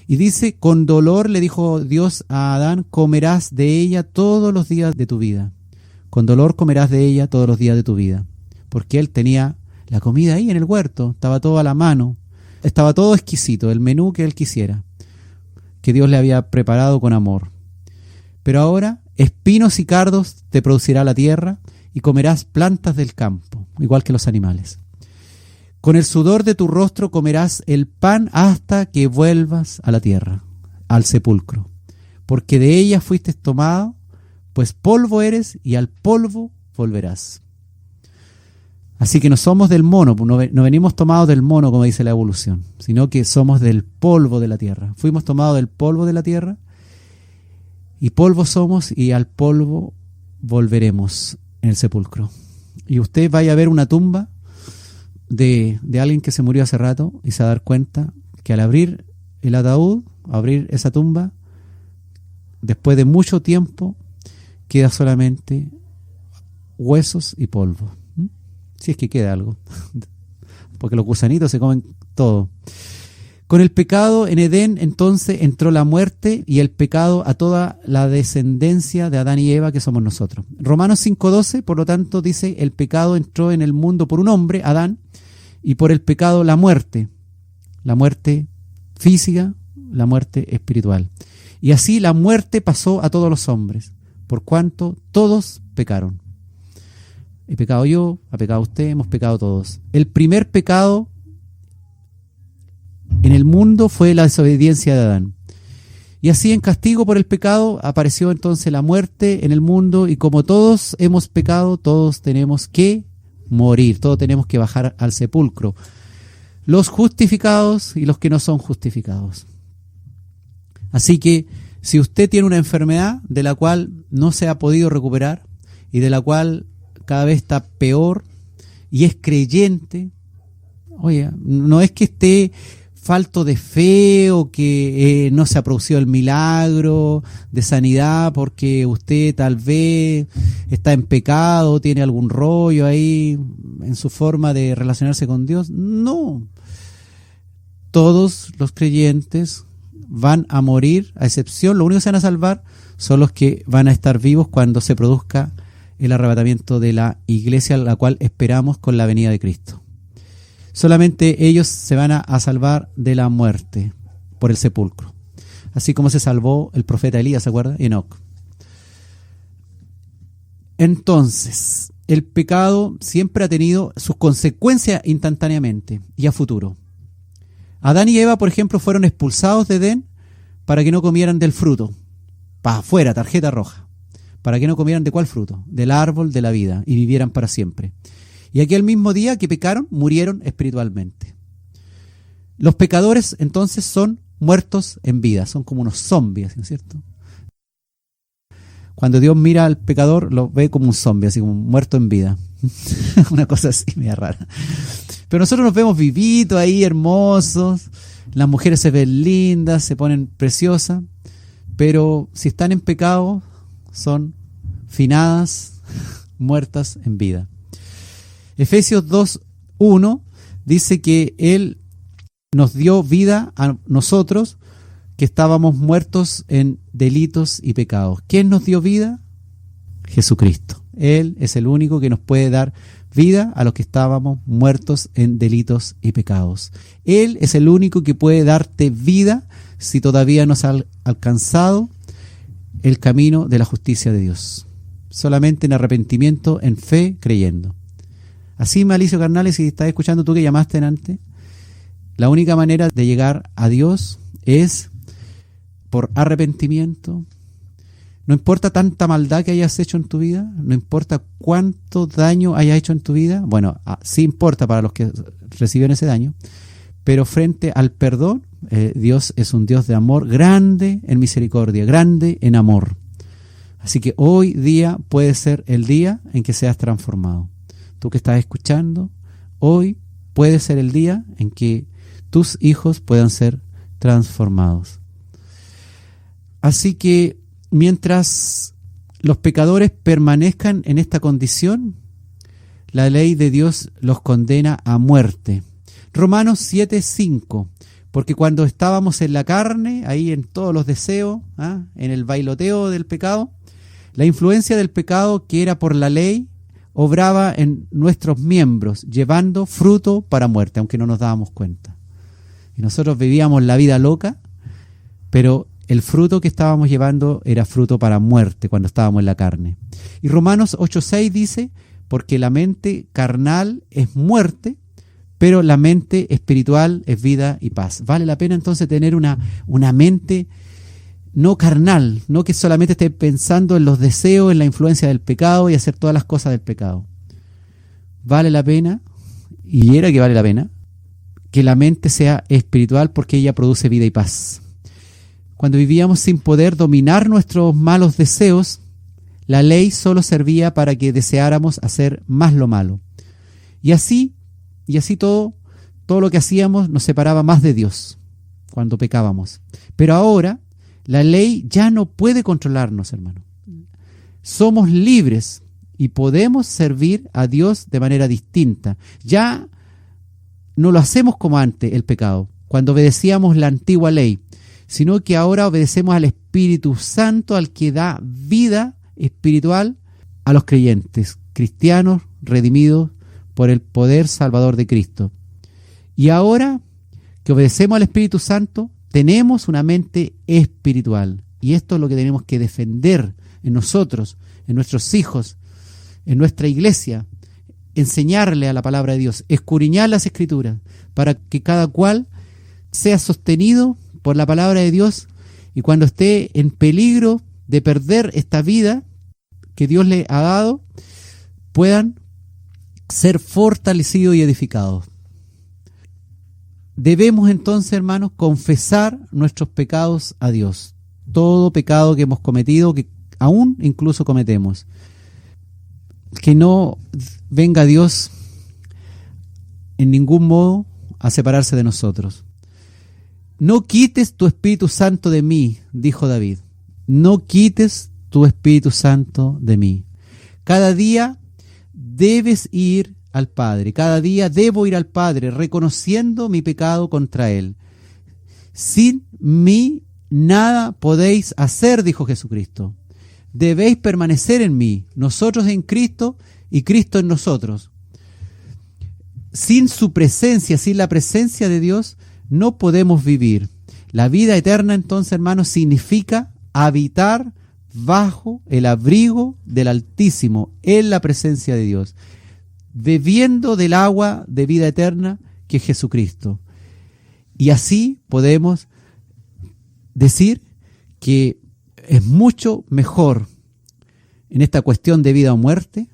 Y dice, con dolor le dijo Dios a Adán, comerás de ella todos los días de tu vida. Con dolor comerás de ella todos los días de tu vida. Porque él tenía la comida ahí en el huerto, estaba todo a la mano, estaba todo exquisito, el menú que él quisiera, que Dios le había preparado con amor. Pero ahora espinos y cardos te producirá la tierra y comerás plantas del campo, igual que los animales. Con el sudor de tu rostro comerás el pan hasta que vuelvas a la tierra, al sepulcro, porque de ella fuiste tomado, pues polvo eres y al polvo volverás. Así que no somos del mono, no venimos tomados del mono como dice la evolución, sino que somos del polvo de la tierra. Fuimos tomados del polvo de la tierra y polvo somos y al polvo volveremos en el sepulcro. Y usted vaya a ver una tumba de alguien que se murió hace rato y se va a dar cuenta que al abrir el ataúd, abrir esa tumba, después de mucho tiempo queda solamente huesos y polvo. Si es que queda algo, porque los gusanitos se comen todo. Con el pecado en Edén entonces entró la muerte y el pecado a toda la descendencia de Adán y Eva que somos nosotros. Romanos 5:12, por lo tanto, dice, el pecado entró en el mundo por un hombre, Adán, y por el pecado la muerte física, la muerte espiritual. Y así la muerte pasó a todos los hombres, por cuanto todos pecaron. He pecado yo, ha pecado usted, hemos pecado todos. El primer pecado en el mundo fue la desobediencia de Adán. Y así en castigo por el pecado apareció entonces la muerte en el mundo y como todos hemos pecado, todos tenemos que morir, todos tenemos que bajar al sepulcro. Los justificados y los que no son justificados. Así que si usted tiene una enfermedad de la cual no se ha podido recuperar y de la cual cada vez está peor y es creyente, oye, no es que esté falto de fe o que no se ha producido el milagro de sanidad porque usted tal vez está en pecado, tiene algún rollo ahí en su forma de relacionarse con Dios. No, todos los creyentes van a morir, a excepción, lo único que se van a salvar son los que van a estar vivos cuando se produzca el arrebatamiento de la iglesia, la cual esperamos con la venida de Cristo. Solamente ellos se van a salvar de la muerte por el sepulcro. Así como se salvó el profeta Elías, ¿se acuerda? Enoc. Entonces, el pecado siempre ha tenido sus consecuencias instantáneamente y a futuro. Adán y Eva, por ejemplo, fueron expulsados de Edén para que no comieran del fruto. Para afuera, tarjeta roja. Para que no comieran ¿de cuál fruto? Del árbol de la vida y vivieran para siempre. Y aquel mismo día que pecaron, murieron espiritualmente. Los pecadores entonces son muertos en vida, son como unos zombies, ¿no es cierto? Cuando Dios mira al pecador, lo ve como un zombie, así como muerto en vida. Una cosa así media rara. Pero nosotros nos vemos vivitos ahí, hermosos, las mujeres se ven lindas, se ponen preciosas, pero si están en pecado, son finadas, muertas en vida. Efesios 2:1 dice que Él nos dio vida a nosotros que estábamos muertos en delitos y pecados. ¿Quién nos dio vida? Jesucristo. Él es el único que nos puede dar vida a los que estábamos muertos en delitos y pecados. Él es el único que puede darte vida si todavía no has alcanzado el camino de la justicia de Dios. Solamente en arrepentimiento, en fe, creyendo. Así, Malicio Carnales, si estás escuchando tú que llamaste antes, la única manera de llegar a Dios es por arrepentimiento. No importa tanta maldad que hayas hecho en tu vida, no importa cuánto daño hayas hecho en tu vida, bueno, sí importa para los que recibieron ese daño, pero frente al perdón, Dios es un Dios de amor, grande en misericordia, grande en amor. Así que hoy día puede ser el día en que seas transformado. Tú que estás escuchando, hoy puede ser el día en que tus hijos puedan ser transformados. Así que mientras los pecadores permanezcan en esta condición, la ley de Dios los condena a muerte. Romanos 7:5, porque cuando estábamos en la carne, ahí en todos los deseos, en el bailoteo del pecado, la influencia del pecado que era por la ley obraba en nuestros miembros, llevando fruto para muerte, aunque no nos dábamos cuenta. Y nosotros vivíamos la vida loca, pero el fruto que estábamos llevando era fruto para muerte cuando estábamos en la carne. Y Romanos 8:6 dice, porque la mente carnal es muerte, pero la mente espiritual es vida y paz. Vale la pena entonces tener una mente no carnal, no que solamente esté pensando en los deseos, en la influencia del pecado y hacer todas las cosas del pecado. Vale la pena, y era que vale la pena, que la mente sea espiritual porque ella produce vida y paz. Cuando vivíamos sin poder dominar nuestros malos deseos, la ley solo servía para que deseáramos hacer más lo malo. Y así todo lo que hacíamos nos separaba más de Dios cuando pecábamos. Pero ahora la ley ya no puede controlarnos, hermano. Somos libres y podemos servir a Dios de manera distinta. Ya no lo hacemos como antes el pecado, cuando obedecíamos la antigua ley, sino que ahora obedecemos al Espíritu Santo, al que da vida espiritual a los creyentes, cristianos redimidos por el poder salvador de Cristo. Y ahora que obedecemos al Espíritu Santo, tenemos una mente espiritual. Y esto es lo que tenemos que defender en nosotros, en nuestros hijos, en nuestra iglesia, enseñarle a la palabra de Dios, escudriñar las Escrituras, para que cada cual sea sostenido por la palabra de Dios, y cuando esté en peligro de perder esta vida que Dios le ha dado, puedan ser fortalecidos y edificados. Debemos entonces, hermanos, confesar nuestros pecados a Dios. Todo pecado que hemos cometido, que aún incluso cometemos. Que no venga Dios en ningún modo a separarse de nosotros. No quites tu Espíritu Santo de mí, dijo David. No quites tu Espíritu Santo de mí. Cada día debes ir al Padre. Cada día debo ir al Padre, reconociendo mi pecado contra Él. Sin mí nada podéis hacer, dijo Jesucristo. Debéis permanecer en mí, nosotros en Cristo y Cristo en nosotros. Sin su presencia, sin la presencia de Dios, no podemos vivir. La vida eterna, entonces, hermanos, significa habitar bajo el abrigo del Altísimo, en la presencia de Dios, bebiendo del agua de vida eterna que es Jesucristo. Y así podemos decir que es mucho mejor en esta cuestión de vida o muerte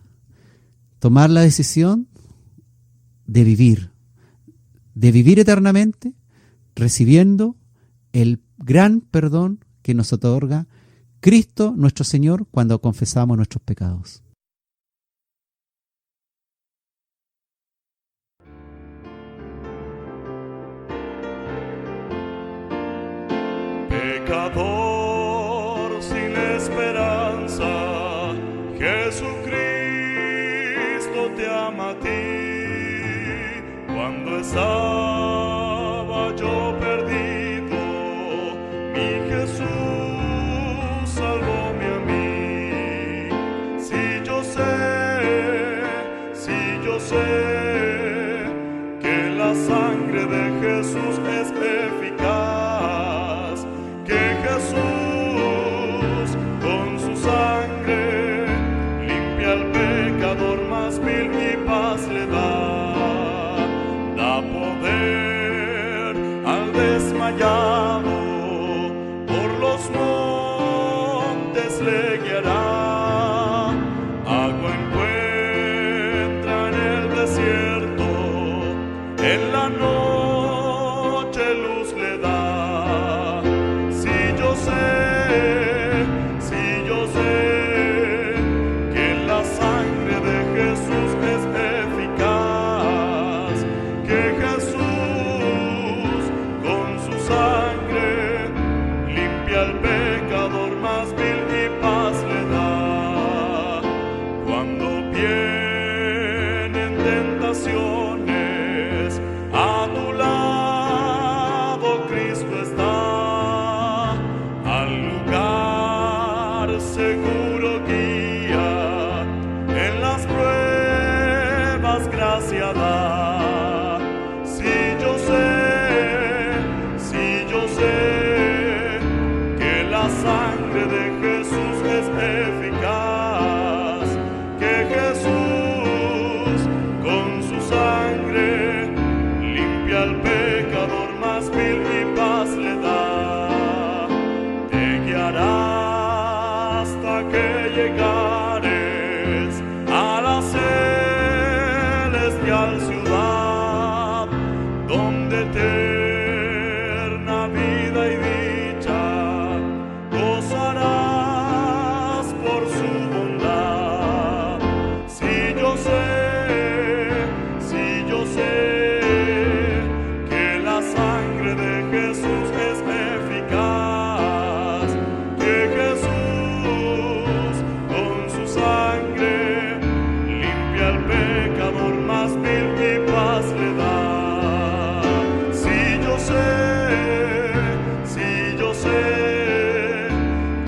tomar la decisión de vivir eternamente, recibiendo el gran perdón que nos otorga Cristo nuestro Señor cuando confesamos nuestros pecados. Pecador sin esperanza, Jesucristo te ama a ti. Cuando estaba yo perdido, mi Jesús salvóme a mí. Si yo Jesús es eficaz, que Jesús con su sangre limpia al pecador más vil y paz le da. Da poder al desmayado, por los montes le guiará. Agua encuentra en el desierto, en la noche luz le da. Si yo sé que la sangre de Jesús es eficaz, que Jesús con su sangre limpia al pecador más vil y paz le da. Cuando vienen tentaciones, a tu lado Cristo está. Al lugar seguro guía, en las pruebas gracia da. Si yo sé que la sangre de Jesús es eficaz, que Jesús con su sangre limpia al pecador más vil y paz le da. Te guiará hasta que llegares a la celestial ciudad, donde eterna vida y dicha gozarás por su bondad. Si yo sé que la sangre de Jesús es eficaz, que Jesús con su sangre limpia al pecador más vil y paz le da. Si yo sé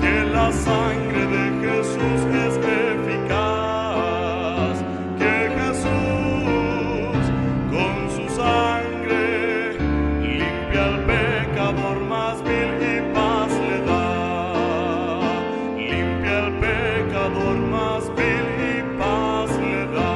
que la sangre de Jesús es eficaz, que Jesús con su sangre limpia al pecador más vil y paz le da. Limpia al pecador más vil y paz le da.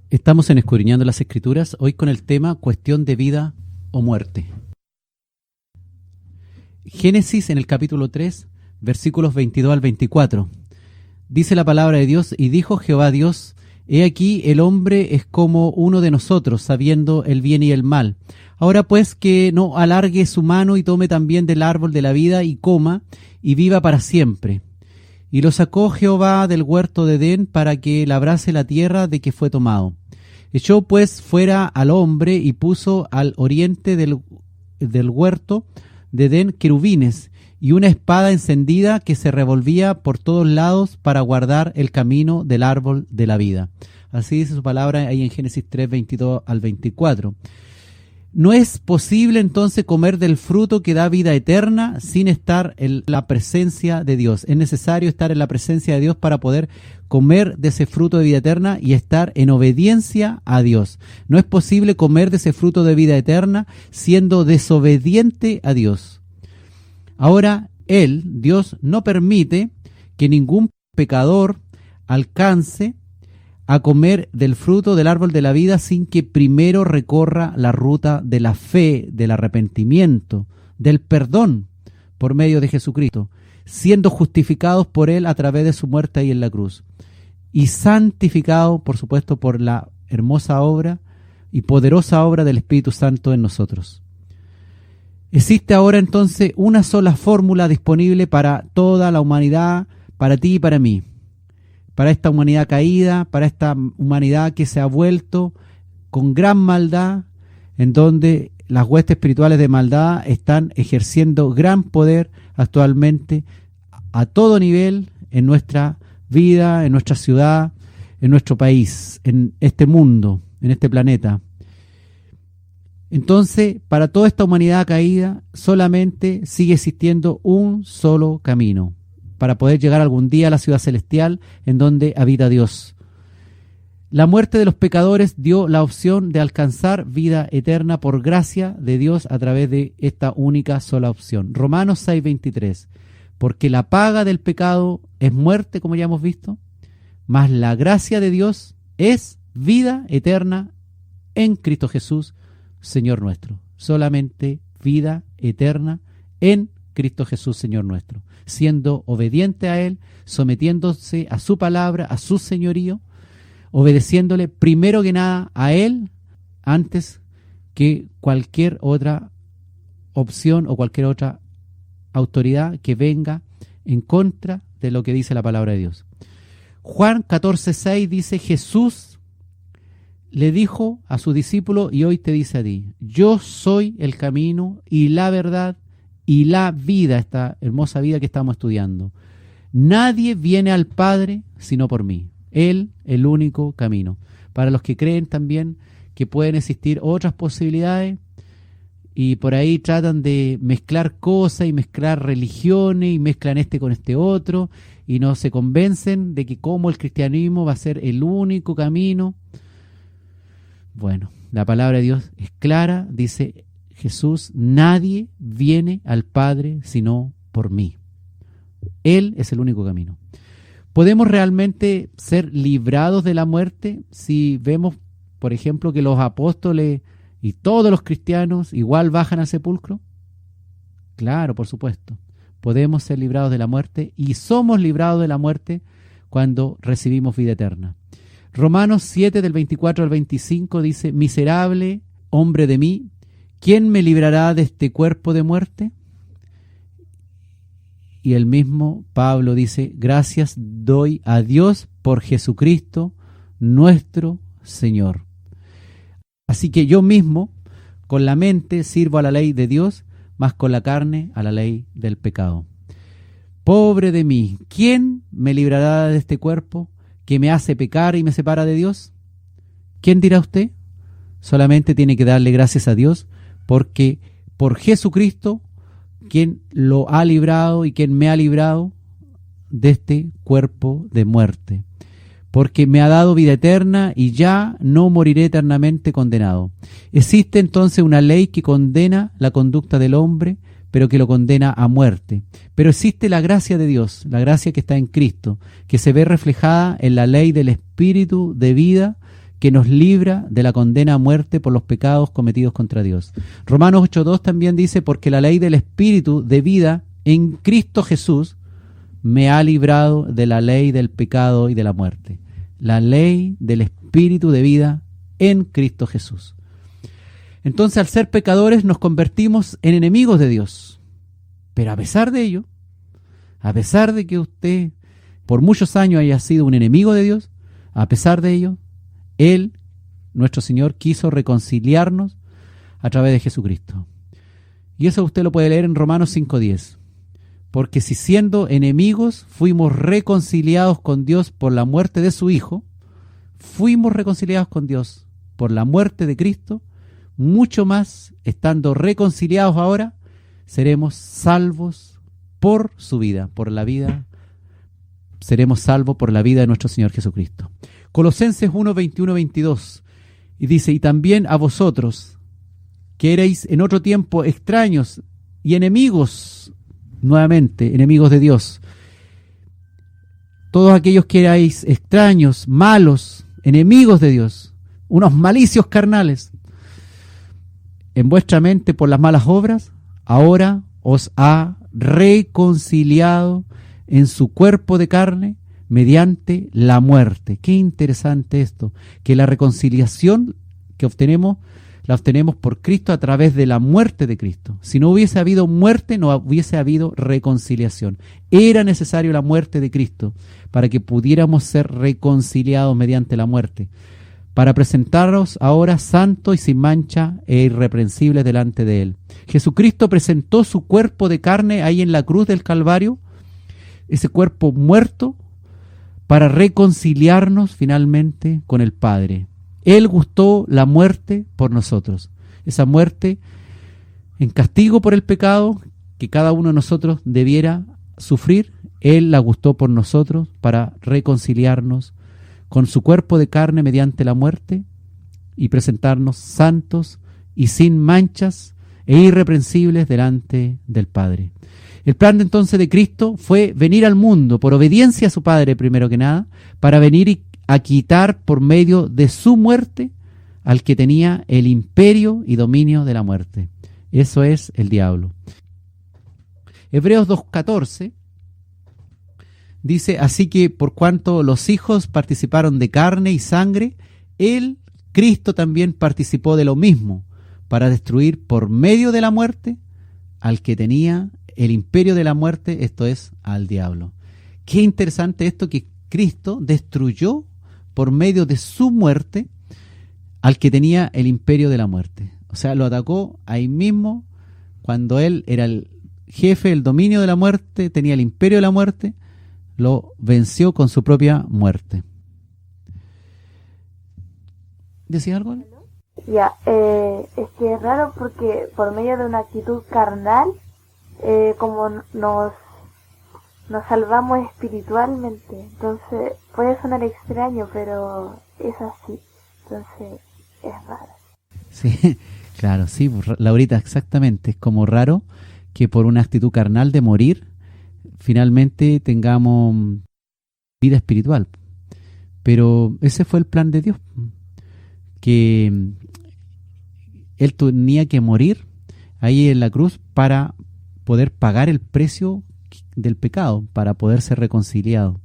Estamos en Escudriñando las Escrituras, hoy con el tema cuestión de vida o muerte. Génesis en el capítulo 3, versículos 22 al 24. Dice la palabra de Dios: y dijo Jehová Dios, he aquí el hombre es como uno de nosotros, sabiendo el bien y el mal. Ahora pues que no alargue su mano y tome también del árbol de la vida y coma y viva para siempre. Y lo sacó Jehová del huerto de Edén para que labrase la tierra de que fue tomado. Echó pues fuera al hombre y puso al oriente del huerto de Edén querubines y una espada encendida que se revolvía por todos lados para guardar el camino del árbol de la vida. Así dice su palabra ahí en Génesis 3, 22 al 24. No es posible entonces comer del fruto que da vida eterna sin estar en la presencia de Dios. Es necesario estar en la presencia de Dios para poder comer de ese fruto de vida eterna y estar en obediencia a Dios. No es posible comer de ese fruto de vida eterna siendo desobediente a Dios. Ahora, Dios, no permite que ningún pecador alcance a comer del fruto del árbol de la vida sin que primero recorra la ruta de la fe, del arrepentimiento, del perdón por medio de Jesucristo, siendo justificados por Él a través de su muerte ahí en la cruz y santificados, por supuesto, por la hermosa obra y poderosa obra del Espíritu Santo en nosotros. Existe ahora entonces una sola fórmula disponible para toda la humanidad, para ti y para mí. Para esta humanidad caída, para esta humanidad que se ha vuelto con gran maldad, en donde las huestes espirituales de maldad están ejerciendo gran poder actualmente a todo nivel en nuestra vida, en nuestra ciudad, en nuestro país, en este mundo, en este planeta. Entonces, para toda esta humanidad caída, solamente sigue existiendo un solo camino para poder llegar algún día a la ciudad celestial en donde habita Dios. La muerte de los pecadores dio la opción de alcanzar vida eterna por gracia de Dios a través de esta única sola opción. Romanos 6:23. Porque la paga del pecado es muerte, como ya hemos visto, mas la gracia de Dios es vida eterna en Cristo Jesús, Señor nuestro. Solamente vida eterna en Cristo Jesús, Señor nuestro. Siendo obediente a Él, sometiéndose a su palabra, a su señorío, obedeciéndole primero que nada a Él, antes que cualquier otra opción o cualquier otra autoridad que venga en contra de lo que dice la palabra de Dios. Juan 14:6 dice, Jesús le dijo a su discípulo y hoy te dice a ti, yo soy el camino y la verdad y la vida, esta hermosa vida que estamos estudiando. Nadie viene al Padre sino por mí. Él, el único camino. Para los que creen también que pueden existir otras posibilidades y por ahí tratan de mezclar cosas y mezclar religiones y mezclan este con este otro y no se convencen de que como el cristianismo va a ser el único camino. Bueno, la palabra de Dios es clara, dice Jesús, nadie viene al Padre sino por mí. Él es el único camino. ¿Podemos realmente ser librados de la muerte si vemos, por ejemplo, que los apóstoles y todos los cristianos igual bajan al sepulcro? Claro, por supuesto. Podemos ser librados de la muerte y somos librados de la muerte cuando recibimos vida eterna. Romanos 7 del 24 al 25 dice, miserable hombre de mí, ¿quién me librará de este cuerpo de muerte? Y el mismo Pablo dice, gracias doy a Dios por Jesucristo, nuestro Señor. Así que yo mismo, con la mente, sirvo a la ley de Dios, mas con la carne a la ley del pecado. Pobre de mí, ¿quién me librará de este cuerpo que me hace pecar y me separa de Dios? ¿Quién dirá usted? Solamente tiene que darle gracias a Dios, porque por Jesucristo, quien lo ha librado y quien me ha librado de este cuerpo de muerte, porque me ha dado vida eterna y ya no moriré eternamente condenado. Existe entonces una ley que condena la conducta del hombre, pero que lo condena a muerte. Pero existe la gracia de Dios, la gracia que está en Cristo, que se ve reflejada en la ley del Espíritu de vida, que nos libra de la condena a muerte por los pecados cometidos contra Dios. Romanos 8:2 también dice, porque la ley del Espíritu de vida en Cristo Jesús me ha librado de la ley del pecado y de la muerte. La ley del Espíritu de vida en Cristo Jesús. Entonces, al ser pecadores nos convertimos en enemigos de Dios. Pero a pesar de ello, a pesar de que usted por muchos años haya sido un enemigo de Dios, a pesar de ello, Él, nuestro Señor, quiso reconciliarnos a través de Jesucristo. Y eso usted lo puede leer en Romanos 5:10. Porque si siendo enemigos fuimos reconciliados con Dios por la muerte de su Hijo, fuimos reconciliados con Dios por la muerte de Cristo, mucho más, estando reconciliados ahora, seremos salvos por su vida, por la vida, seremos salvos por la vida de nuestro Señor Jesucristo. Colosenses 1:21-22, y dice, y también a vosotros, que erais en otro tiempo extraños y enemigos, nuevamente, enemigos de Dios, todos aquellos que erais extraños, malos, enemigos de Dios, unos malicios carnales, en vuestra mente por las malas obras, ahora os ha reconciliado en su cuerpo de carne mediante la muerte. Qué interesante esto, que la reconciliación que obtenemos, la obtenemos por Cristo a través de la muerte de Cristo. Si no hubiese habido muerte, no hubiese habido reconciliación. Era necesario la muerte de Cristo para que pudiéramos ser reconciliados mediante la muerte, para presentarnos ahora santos y sin mancha e irreprensibles delante de Él. Jesucristo presentó su cuerpo de carne ahí en la cruz del Calvario, ese cuerpo muerto, para reconciliarnos finalmente con el Padre. Él gustó la muerte por nosotros. esa muerte en castigo por el pecado que cada uno de nosotros debiera sufrir. Él la gustó por nosotros para reconciliarnos con su cuerpo de carne mediante la muerte y presentarnos santos y sin manchas e irreprensibles delante del Padre. El plan entonces de Cristo fue venir al mundo por obediencia a su Padre primero que nada, para venir a quitar por medio de su muerte al que tenía el imperio y dominio de la muerte. Eso es el diablo. Hebreos 2:14 dice: así que por cuanto los hijos participaron de carne y sangre, él, Cristo, también participó de lo mismo, para destruir por medio de la muerte al que tenía el imperio de la muerte, esto es, al diablo. Qué interesante esto, que Cristo destruyó por medio de su muerte al que tenía el imperio de la muerte. O sea, lo atacó ahí mismo cuando él era el jefe, el dominio de la muerte, tenía el imperio de la muerte, lo venció con su propia muerte. ¿Decía algo? Ya, es que es raro porque por medio de una actitud carnal, como nos salvamos espiritualmente. Entonces puede sonar extraño, pero es así. Entonces es raro. Sí, claro, sí, Laurita, exactamente. Es como raro que por una actitud carnal de morir, finalmente tengamos vida espiritual. Pero ese fue el plan de Dios, que Él tenía que morir ahí en la cruz para poder pagar el precio del pecado, para poder ser reconciliado.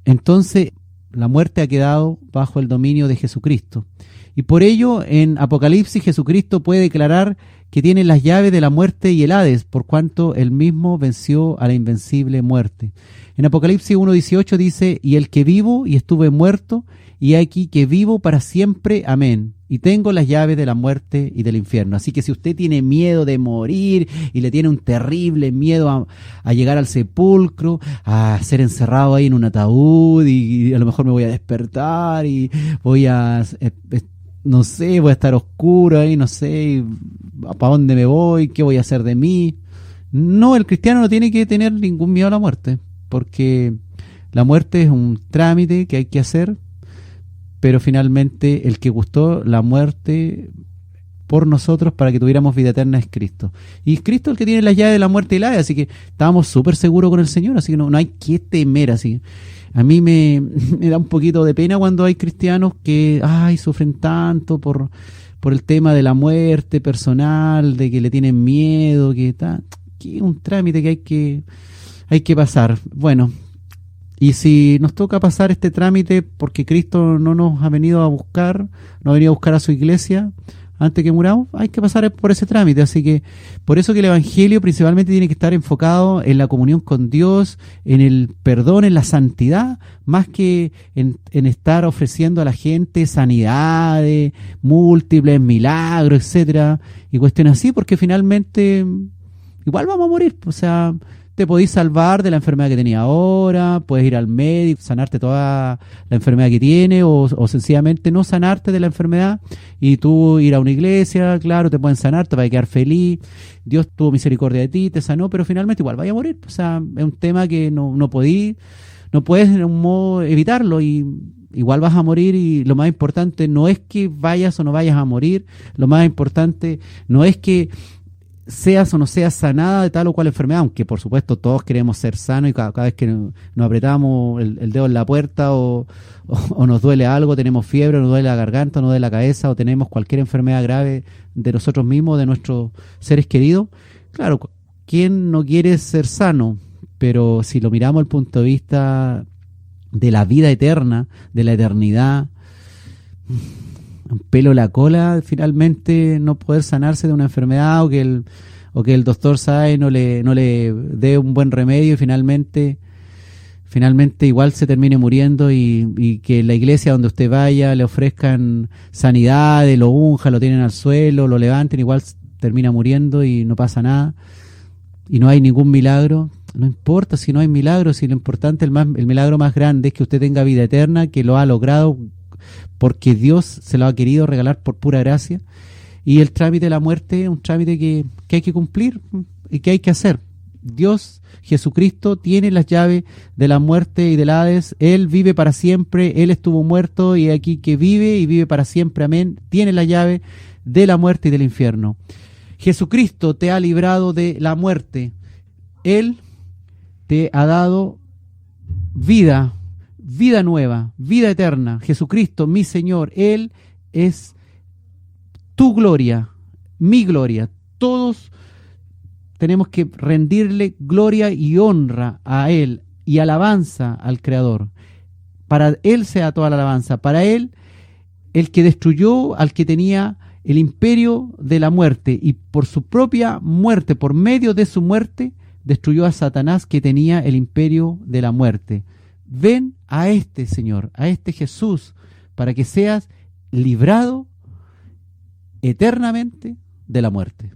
Entonces, la muerte ha quedado bajo el dominio de Jesucristo. Y por ello, en Apocalipsis, Jesucristo puede declarar que tiene las llaves de la muerte y el Hades, por cuanto él mismo venció a la invencible muerte. En Apocalipsis 1:18 dice: y el que vivo y estuve muerto, y aquí que vivo para siempre, amén. Y tengo las llaves de la muerte y del infierno. Así que si usted tiene miedo de morir y le tiene un terrible miedo a llegar al sepulcro, a ser encerrado ahí en un ataúd y a lo mejor me voy a despertar y voy a, no sé, voy a estar oscuro ahí, no sé, ¿para dónde me voy? ¿Qué voy a hacer de mí? No, el cristiano no tiene que tener ningún miedo a la muerte, porque la muerte es un trámite que hay que hacer, pero finalmente el que gustó la muerte por nosotros para que tuviéramos vida eterna es Cristo. Y Cristo es el que tiene las llaves de la muerte y la vida, así que estábamos súper seguros con el Señor, así que no hay que temer. Así a mí me da un poquito de pena cuando hay cristianos que sufren tanto por el tema de la muerte personal, de que le tienen miedo, que es un trámite que hay que pasar. Bueno, y si nos toca pasar este trámite porque Cristo no nos ha venido a buscar, no ha venido a buscar a su iglesia antes que muramos, hay que pasar por ese trámite. Así que por eso que el Evangelio principalmente tiene que estar enfocado en la comunión con Dios, en el perdón, en la santidad, más que en estar ofreciendo a la gente sanidades múltiples, milagros, etcétera, y cuestiones así, porque finalmente igual vamos a morir. O sea, te podís salvar de la enfermedad que tenías ahora, puedes ir al médico, sanarte toda la enfermedad que tienes, o sencillamente no sanarte de la enfermedad y tú ir a una iglesia, claro, te pueden sanar, te vas a quedar feliz, Dios tuvo misericordia de ti, te sanó, pero finalmente igual vaya a morir. O sea, es un tema que no puedes de un modo evitarlo, y igual vas a morir. Y lo más importante no es que vayas o no vayas a morir, lo más importante no es que seas o no seas sanada de tal o cual enfermedad, aunque por supuesto todos queremos ser sanos, y cada vez que nos apretamos el dedo en la puerta o nos duele algo, tenemos fiebre, nos duele la garganta, nos duele la cabeza, o tenemos cualquier enfermedad grave de nosotros mismos, de nuestros seres queridos, claro, ¿quién no quiere ser sano? Pero si lo miramos al punto de vista de la vida eterna, de la eternidad, un pelo en la cola finalmente no poder sanarse de una enfermedad, o que el doctor sabe no le dé un buen remedio, y finalmente igual se termine muriendo, y que la iglesia donde usted vaya le ofrezcan sanidades, lo unjan, lo tienen al suelo, lo levanten, igual termina muriendo y no pasa nada, y no hay ningún milagro. No importa si no hay milagro, si lo importante, el milagro más grande es que usted tenga vida eterna, que lo ha logrado porque Dios se lo ha querido regalar por pura gracia. Y el trámite de la muerte es un trámite que hay que cumplir y que hay que hacer. Dios, Jesucristo, tiene las llaves de la muerte y del Hades. Él vive para siempre, Él estuvo muerto y aquí que vive y vive para siempre, amén. Tiene la llave de la muerte y del infierno. Jesucristo te ha librado de la muerte. Él te ha dado vida, vida nueva, vida eterna. Jesucristo, mi Señor, Él es tu gloria, mi gloria. Todos tenemos que rendirle gloria y honra a Él y alabanza al Creador. Para Él sea toda la alabanza. Para Él, el que destruyó al que tenía el imperio de la muerte, y por su propia muerte, por medio de su muerte, destruyó a Satanás que tenía el imperio de la muerte. Ven a este Señor, a este Jesús, para que seas librado eternamente de la muerte.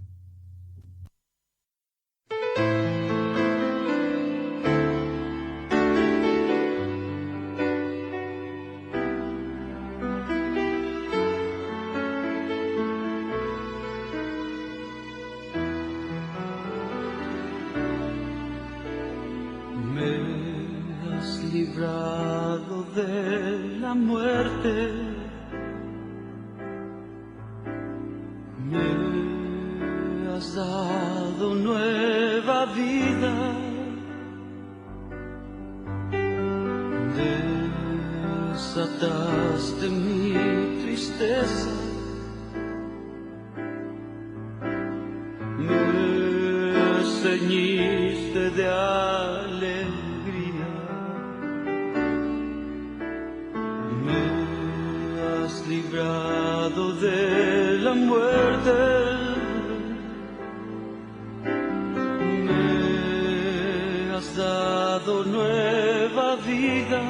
Librado de la muerte, me has dado nueva vida, desataste mi tristeza, me ceñiste de alegría. Librado de la muerte, me has dado nueva vida,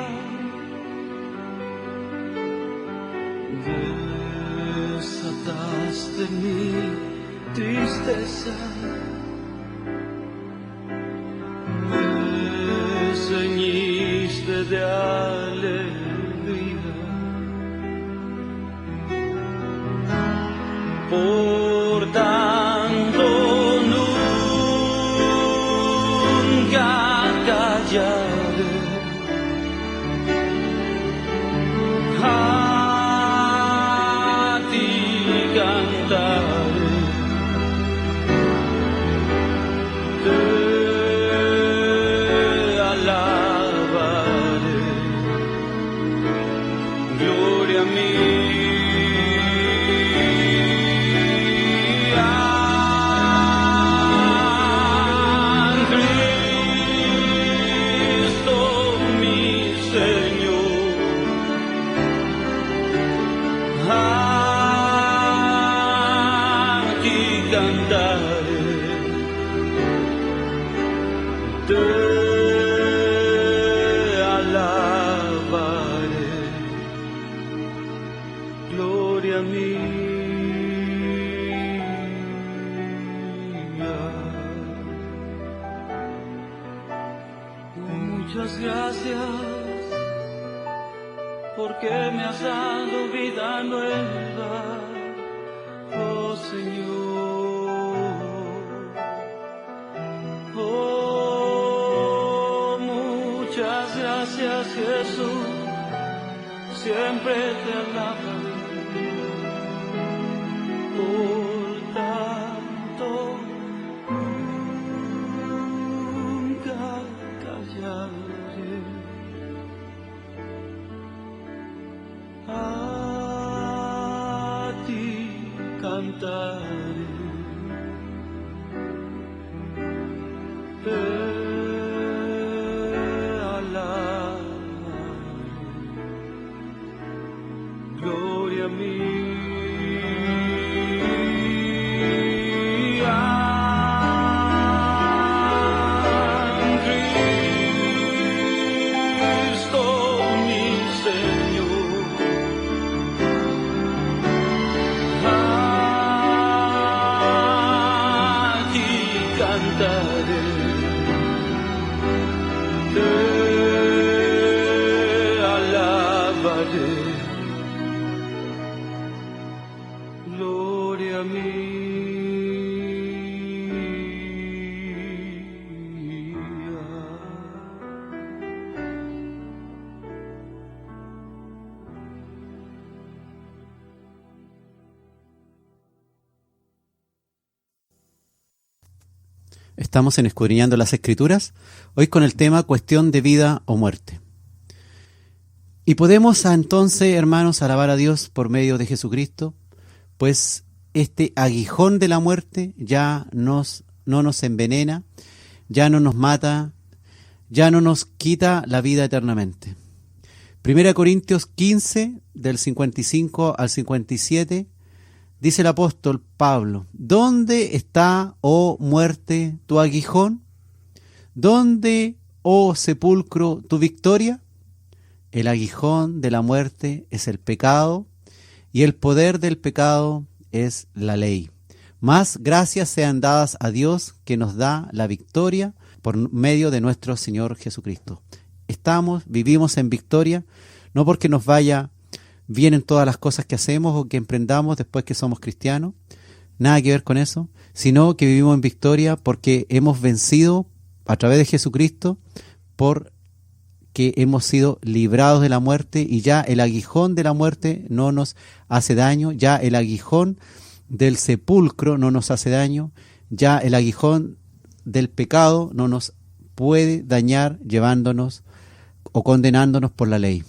desataste mi tristeza, me ceñiste de alegría. Por tanto nunca callaré, a ti cantaré, te alabaré, gloria a mí. Muchas gracias porque me has dado vida nueva, oh Señor. Oh, muchas gracias Jesús, siempre te alabaré. Por tanto, nunca callaré, a ti cantaré, te alabaré, gloria a mí. gloria mía. Estamos en Escudriñando las Escrituras, hoy con el tema cuestión de vida o muerte. Y podemos entonces, hermanos, alabar a Dios por medio de Jesucristo, pues este aguijón de la muerte ya no nos envenena, ya no nos mata, ya no nos quita la vida eternamente. 1 Corintios 15, del 55 al 57, dice el apóstol Pablo: ¿dónde está, oh muerte, tu aguijón? ¿Dónde, oh sepulcro, tu victoria? El aguijón de la muerte es el pecado, y el poder del pecado es la ley. Mas gracias sean dadas a Dios, que nos da la victoria por medio de nuestro Señor Jesucristo. Vivimos en victoria, no porque nos vaya bien en todas las cosas que hacemos o que emprendamos después que somos cristianos, nada que ver con eso, sino que vivimos en victoria porque hemos vencido a través de Jesucristo, porque hemos sido librados de la muerte, y ya el aguijón de la muerte no nos hace daño, ya el aguijón del sepulcro no nos hace daño, ya el aguijón del pecado no nos puede dañar llevándonos o condenándonos por la ley.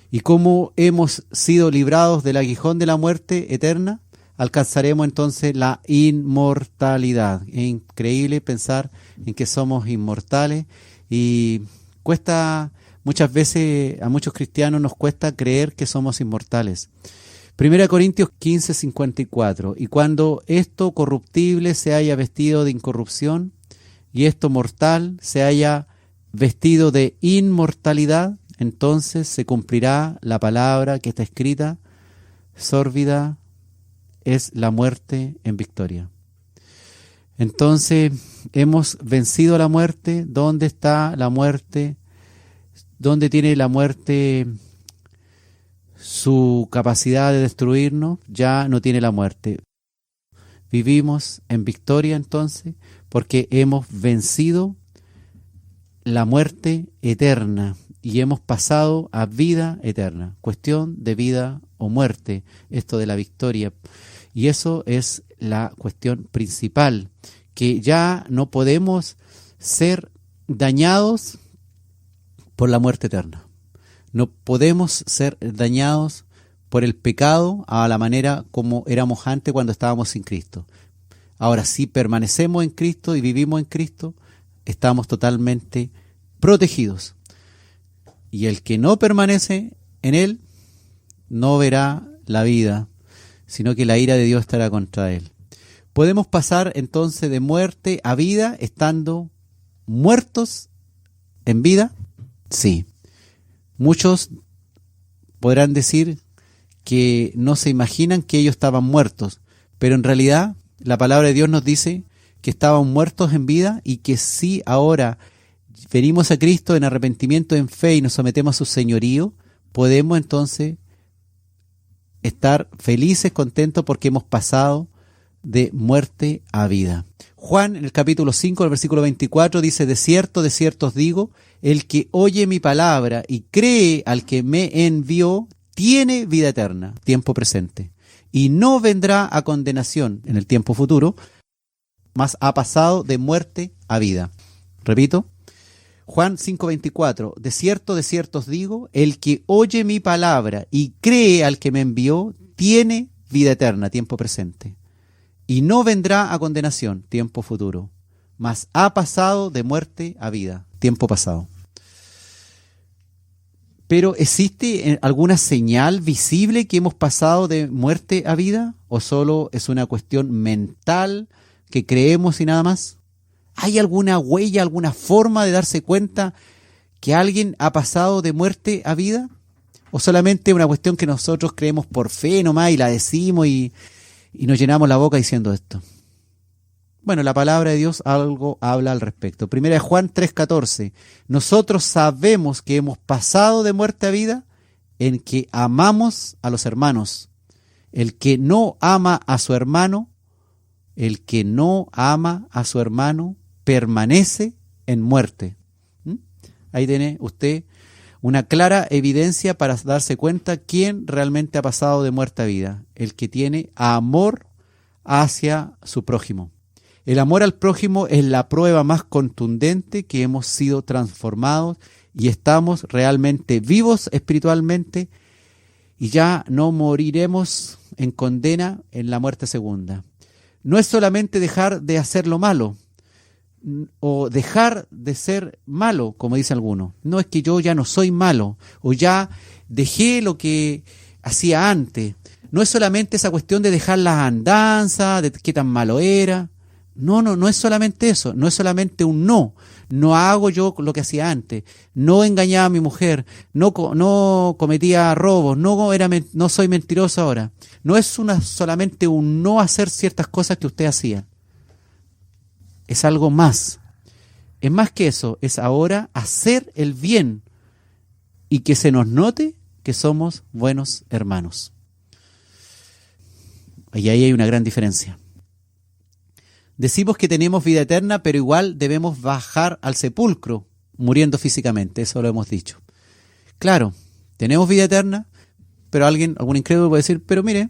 Y como hemos sido librados del aguijón de la muerte eterna, alcanzaremos entonces la inmortalidad. Es increíble pensar en que somos inmortales, y cuesta muchas veces, a muchos cristianos nos cuesta creer que somos inmortales. 1 Corintios 15, 54. Y cuando esto corruptible se haya vestido de incorrupción, y esto mortal se haya vestido de inmortalidad, entonces se cumplirá la palabra que está escrita: sórbida es la muerte en victoria. Entonces hemos vencido la muerte. ¿Dónde está la muerte? ¿Dónde tiene la muerte su capacidad de destruirnos? Ya no tiene la muerte. Vivimos en victoria entonces porque hemos vencido la muerte eterna y hemos pasado a vida eterna. Cuestión de vida o muerte, esto de la victoria. Y eso es la cuestión principal, que ya no podemos ser dañados por la muerte eterna. No podemos ser dañados por el pecado a la manera como éramos antes cuando estábamos sin Cristo. Ahora, si permanecemos en Cristo y vivimos en Cristo, estamos totalmente protegidos. Y el que no permanece en Él no verá la vida, sino que la ira de Dios estará contra él. ¿Podemos pasar entonces de muerte a vida estando muertos en vida? Sí. Muchos podrán decir que no se imaginan que ellos estaban muertos, pero en realidad la palabra de Dios nos dice que estaban muertos en vida, y que si ahora venimos a Cristo en arrepentimiento, en fe, y nos sometemos a su señorío, podemos entonces estar felices, contentos, porque hemos pasado de muerte a vida. Juan, en el capítulo 5, el versículo 24, dice: de cierto os digo, el que oye mi palabra y cree al que me envió, tiene vida eterna, tiempo presente, y no vendrá a condenación en el tiempo futuro, mas ha pasado de muerte a vida. Repito, Juan 5:24, de cierto os digo, el que oye mi palabra y cree al que me envió, tiene vida eterna, tiempo presente, y no vendrá a condenación, tiempo futuro, mas ha pasado de muerte a vida, tiempo pasado. Pero ¿existe alguna señal visible que hemos pasado de muerte a vida? ¿O solo es una cuestión mental que creemos y nada más? ¿Hay alguna huella, alguna forma de darse cuenta que alguien ha pasado de muerte a vida? ¿O solamente una cuestión que nosotros creemos por fe nomás y la decimos y nos llenamos la boca diciendo esto? Bueno, la palabra de Dios algo habla al respecto. 1 Juan 3:14. Nosotros sabemos que hemos pasado de muerte a vida en que amamos a los hermanos. El que no ama a su hermano, permanece en muerte. Ahí tiene usted una clara evidencia para darse cuenta quién realmente ha pasado de muerte a vida. El que tiene amor hacia su prójimo. El amor al prójimo es la prueba más contundente que hemos sido transformados y estamos realmente vivos espiritualmente y ya no moriremos en condena en la muerte segunda. No es solamente dejar de hacer lo malo o dejar de ser malo, como dicen algunos. No es que yo ya no soy malo o ya dejé lo que hacía antes. No es solamente esa cuestión de dejar las andanzas, de qué tan malo era. No es solamente eso, no es solamente un no. No hago yo lo que hacía antes, no engañaba a mi mujer, no cometía robos, no soy mentiroso ahora. No es solamente un no hacer ciertas cosas que usted hacía. Es algo más. Es más que eso, es ahora hacer el bien y que se nos note que somos buenos hermanos. Y ahí hay una gran diferencia. Decimos que tenemos vida eterna, pero igual debemos bajar al sepulcro, muriendo físicamente, eso lo hemos dicho. Claro, tenemos vida eterna, pero algún incrédulo puede decir, pero mire,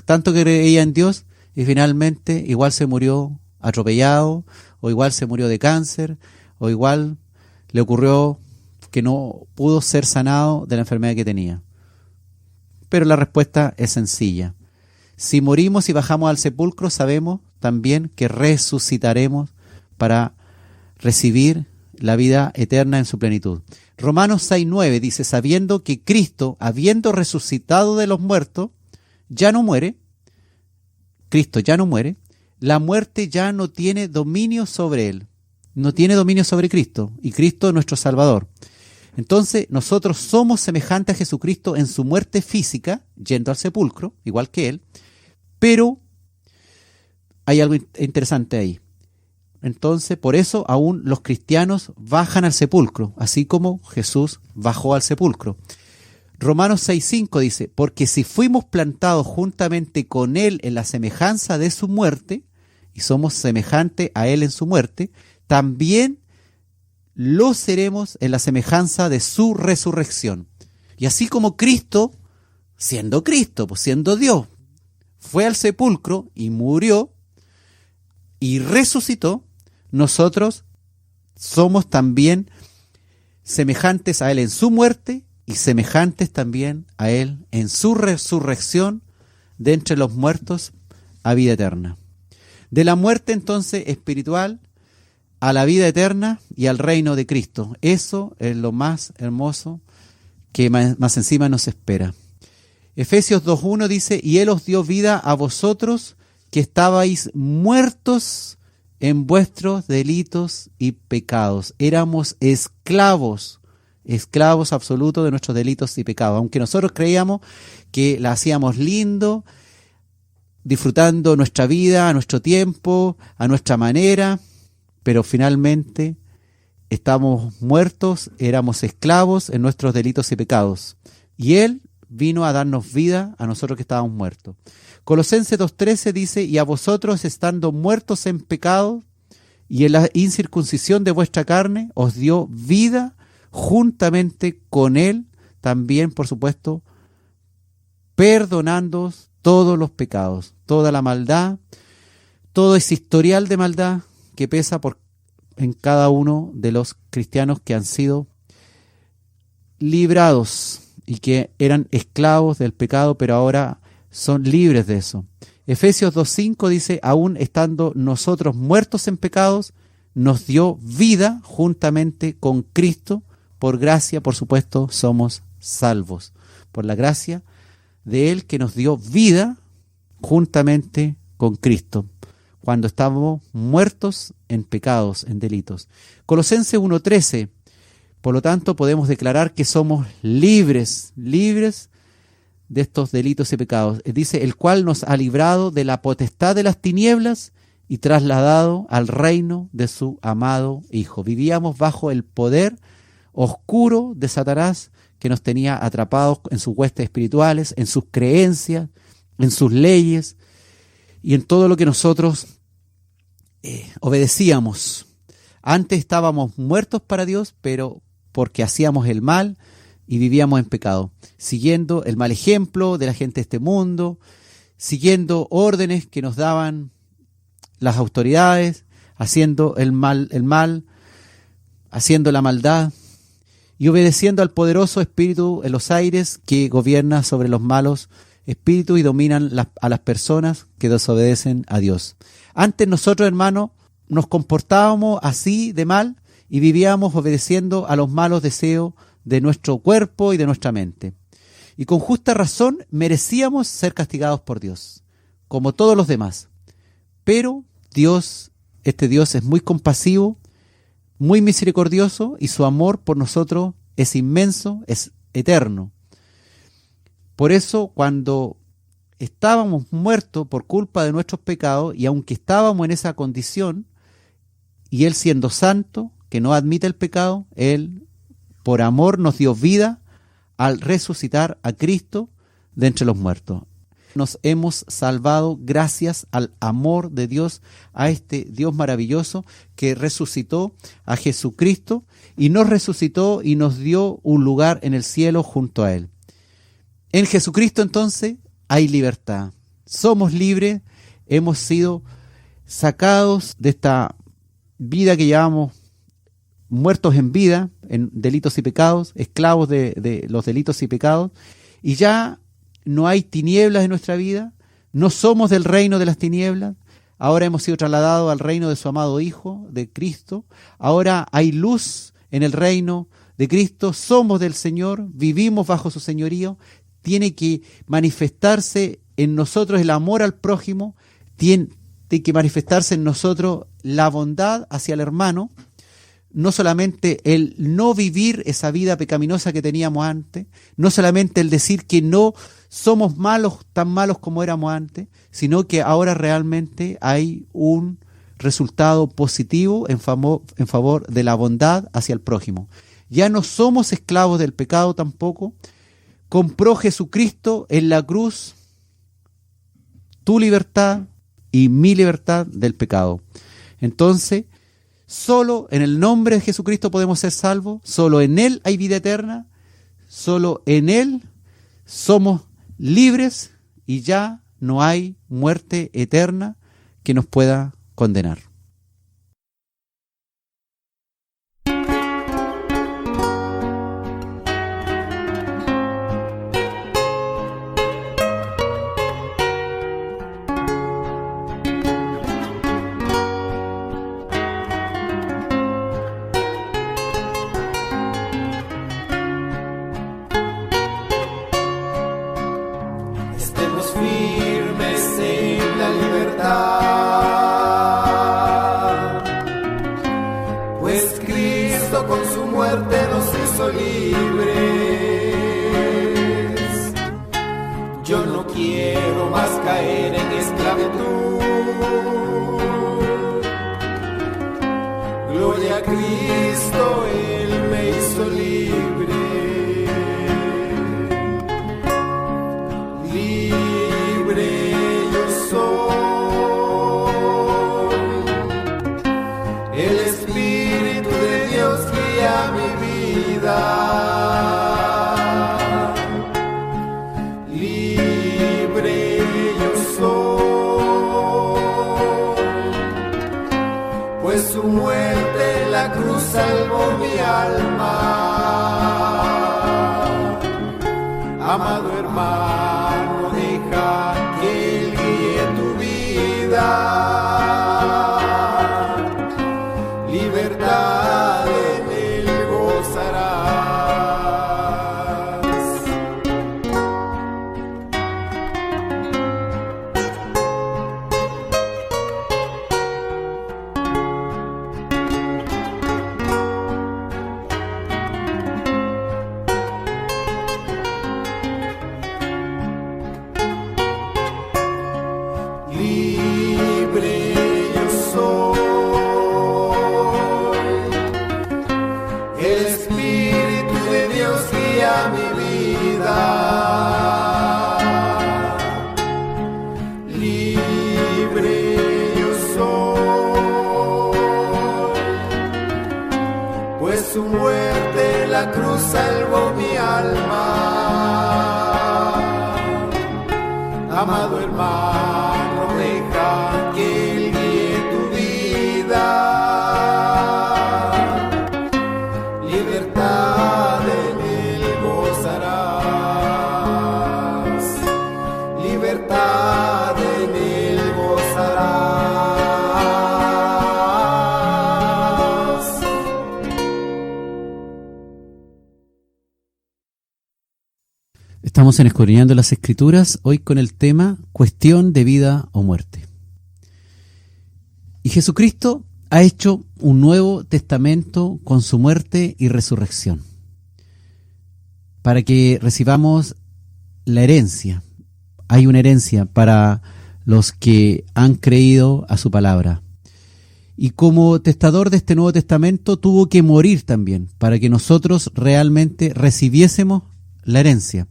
tanto que creía en Dios y finalmente igual se murió atropellado, o igual se murió de cáncer, o igual le ocurrió que no pudo ser sanado de la enfermedad que tenía. Pero la respuesta es sencilla. Si morimos y bajamos al sepulcro, sabemos también que resucitaremos para recibir la vida eterna en su plenitud. Romanos 6:9 dice, sabiendo que Cristo, habiendo resucitado de los muertos, ya no muere, Cristo ya no muere, la muerte ya no tiene dominio sobre él, no tiene dominio sobre Cristo, y Cristo es nuestro Salvador. Entonces nosotros somos semejantes a Jesucristo en su muerte física, yendo al sepulcro, igual que él, pero hay algo interesante ahí. Entonces, por eso aún los cristianos bajan al sepulcro, así como Jesús bajó al sepulcro. Romanos 6:5 dice, porque si fuimos plantados juntamente con él en la semejanza de su muerte, y somos semejantes a él en su muerte, también lo seremos en la semejanza de su resurrección. Y así como Cristo, siendo Dios, fue al sepulcro y murió y resucitó, nosotros somos también semejantes a él en su muerte y semejantes también a él en su resurrección de entre los muertos a vida eterna. De la muerte entonces espiritual a la vida eterna y al reino de Cristo. Eso es lo más hermoso que más encima nos espera. Efesios 2:1 dice, y él os dio vida a vosotros que estabais muertos en vuestros delitos y pecados. Éramos esclavos absolutos de nuestros delitos y pecados. Aunque nosotros creíamos que la hacíamos lindo, disfrutando nuestra vida, a nuestro tiempo, a nuestra manera, pero finalmente estamos muertos, éramos esclavos en nuestros delitos y pecados. Y él vino a darnos vida a nosotros que estábamos muertos. Colosenses 2:13 dice, y a vosotros estando muertos en pecado y en la incircuncisión de vuestra carne, os dio vida juntamente con él, también por supuesto, perdonándoos todos los pecados, toda la maldad, todo ese historial de maldad que pesa en cada uno de los cristianos que han sido librados y que eran esclavos del pecado, pero ahora son libres de eso. Efesios 2:5 dice, aún estando nosotros muertos en pecados, nos dio vida juntamente con Cristo. Por gracia, por supuesto, somos salvos. Por la gracia de Él que nos dio vida juntamente con Cristo, cuando estábamos muertos en pecados, en delitos. Colosenses 1:13, por lo tanto podemos declarar que somos libres de estos delitos y pecados. Dice, el cual nos ha librado de la potestad de las tinieblas y trasladado al reino de su amado Hijo. Vivíamos bajo el poder oscuro de Satanás, que nos tenía atrapados en sus huestes espirituales, en sus creencias, en sus leyes y en todo lo que nosotros obedecíamos. Antes estábamos muertos para Dios, pero porque hacíamos el mal y vivíamos en pecado, siguiendo el mal ejemplo de la gente de este mundo, siguiendo órdenes que nos daban las autoridades, haciendo el mal, haciendo la maldad y obedeciendo al poderoso espíritu en los aires que gobierna sobre los malos espíritus y dominan a las personas que desobedecen a Dios. Antes nosotros, hermanos, nos comportábamos así de mal y vivíamos obedeciendo a los malos deseos de nuestro cuerpo y de nuestra mente. Y con justa razón merecíamos ser castigados por Dios, como todos los demás. Pero Dios, este Dios es muy compasivo, muy misericordioso y su amor por nosotros es inmenso, es eterno. Por eso cuando estábamos muertos por culpa de nuestros pecados y aunque estábamos en esa condición y Él siendo santo, que no admite el pecado, Él por amor nos dio vida al resucitar a Cristo de entre los muertos. Nos hemos salvado gracias al amor de Dios, a este Dios maravilloso que resucitó a Jesucristo y nos resucitó y nos dio un lugar en el cielo junto a Él. En Jesucristo entonces hay libertad. Somos libres, hemos sido sacados de esta vida que llevamos muertos en vida, en delitos y pecados, esclavos de los delitos y pecados, y ya no hay tinieblas en nuestra vida, no somos del reino de las tinieblas, ahora hemos sido trasladados al reino de su amado Hijo, de Cristo, ahora hay luz en el reino de Cristo, somos del Señor, vivimos bajo su señorío, tiene que manifestarse en nosotros el amor al prójimo, tiene que manifestarse en nosotros la bondad hacia el hermano, no solamente el no vivir esa vida pecaminosa que teníamos antes, no solamente el decir que no somos malos, tan malos como éramos antes, sino que ahora realmente hay un resultado positivo en favor de la bondad hacia el prójimo. Ya no somos esclavos del pecado tampoco. Compró Jesucristo en la cruz tu libertad y mi libertad del pecado. Entonces, solo en el nombre de Jesucristo podemos ser salvos, solo en Él hay vida eterna, solo en Él somos libres y ya no hay muerte eterna que nos pueda condenar. Amado hermano, deja que Él guíe tu vida. Libertad en Él gozarás. Libertad en Él gozarás. Estamos en Escudriñando las Escrituras, hoy con el tema cuestión de vida o muerte. Y Jesucristo ha hecho un nuevo testamento con su muerte y resurrección, para que recibamos la herencia. Hay una herencia para los que han creído a su palabra. Y como testador de este nuevo testamento tuvo que morir también, para que nosotros realmente recibiésemos la herencia.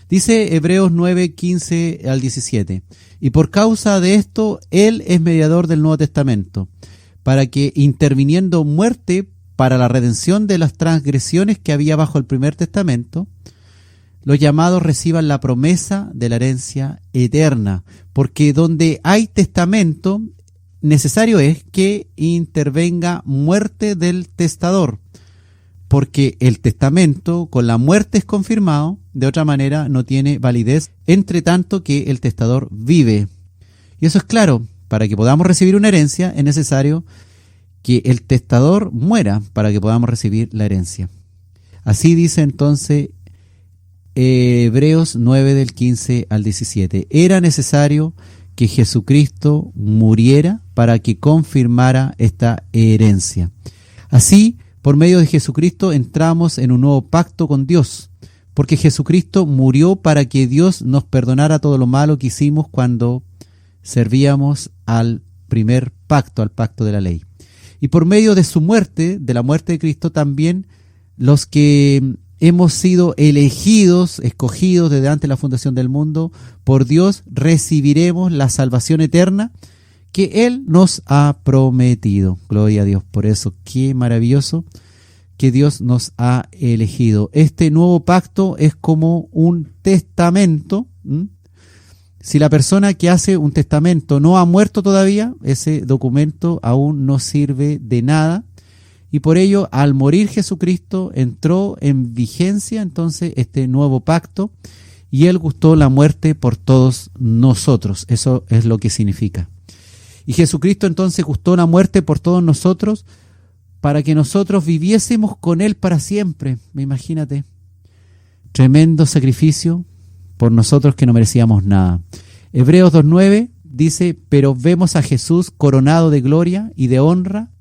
Dice Hebreos 9, 15 al 17, y por causa de esto, Él es mediador del Nuevo Testamento, para que interviniendo muerte para la redención de las transgresiones que había bajo el primer testamento, los llamados reciban la promesa de la herencia eterna, porque donde hay testamento, necesario es que intervenga muerte del testador, porque el testamento con la muerte es confirmado, de otra manera no tiene validez, entre tanto que el testador vive. Y eso es claro, para que podamos recibir una herencia es necesario que el testador muera para que podamos recibir la herencia. Así dice entonces Hebreos 9 del 15 al 17. Era necesario que Jesucristo muriera para que confirmara esta herencia. Así, por medio de Jesucristo entramos en un nuevo pacto con Dios, porque Jesucristo murió para que Dios nos perdonara todo lo malo que hicimos cuando servíamos al primer pacto, al pacto de la ley. Y por medio de su muerte, de la muerte de Cristo, también los que hemos sido elegidos, escogidos desde antes de la fundación del mundo, por Dios recibiremos la salvación eterna que Él nos ha prometido. Gloria a Dios. Por eso, qué maravilloso que Dios nos ha elegido. Este nuevo pacto es como un testamento. Si la persona que hace un testamento no ha muerto todavía, ese documento aún no sirve de nada. Y por ello, al morir Jesucristo, entró en vigencia entonces este nuevo pacto y Él gustó la muerte por todos nosotros. Eso es lo que significa. Y Jesucristo entonces gustó la muerte por todos nosotros para que nosotros viviésemos con Él para siempre. Imagínate, tremendo sacrificio por nosotros que no merecíamos nada. Hebreos 2:9 dice, pero vemos a Jesús coronado de gloria y de honra,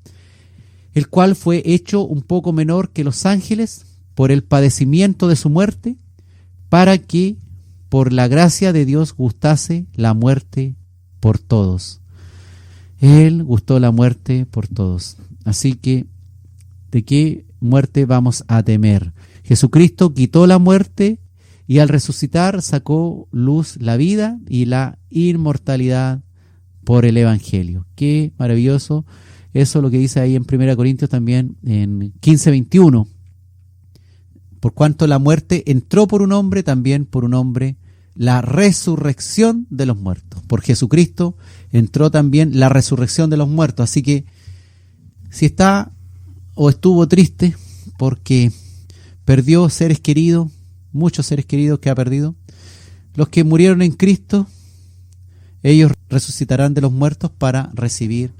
el cual fue hecho un poco menor que los ángeles por el padecimiento de su muerte, para que por la gracia de Dios gustase la muerte por todos. Él gustó la muerte por todos. Así que, ¿de qué muerte vamos a temer? Jesucristo quitó la muerte y al resucitar sacó luz la vida y la inmortalidad por el Evangelio. Qué maravilloso. Eso es lo que dice ahí en 1 Corintios también en 15:21. Por cuanto la muerte entró por un hombre, también por un hombre la resurrección de los muertos. Por Jesucristo entró también la resurrección de los muertos. Así que si está o estuvo triste porque perdió seres queridos, muchos seres queridos que ha perdido, los que murieron en Cristo, ellos resucitarán de los muertos para recibir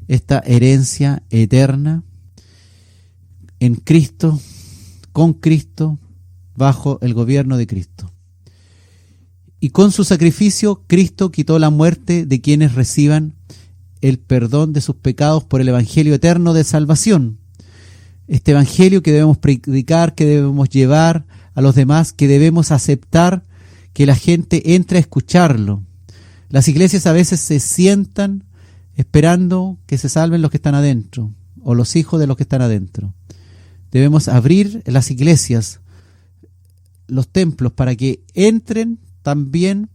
esta herencia eterna en Cristo, con Cristo, bajo el gobierno de Cristo. Y con su sacrificio, Cristo quitó la muerte de quienes reciban el perdón de sus pecados por el Evangelio eterno de salvación. Este Evangelio que debemos predicar, que debemos llevar a los demás, que debemos aceptar que la gente entre a escucharlo. Las iglesias a veces se sientan esperando que se salven los que están adentro, o los hijos de los que están adentro. Debemos abrir las iglesias, los templos, para que entren también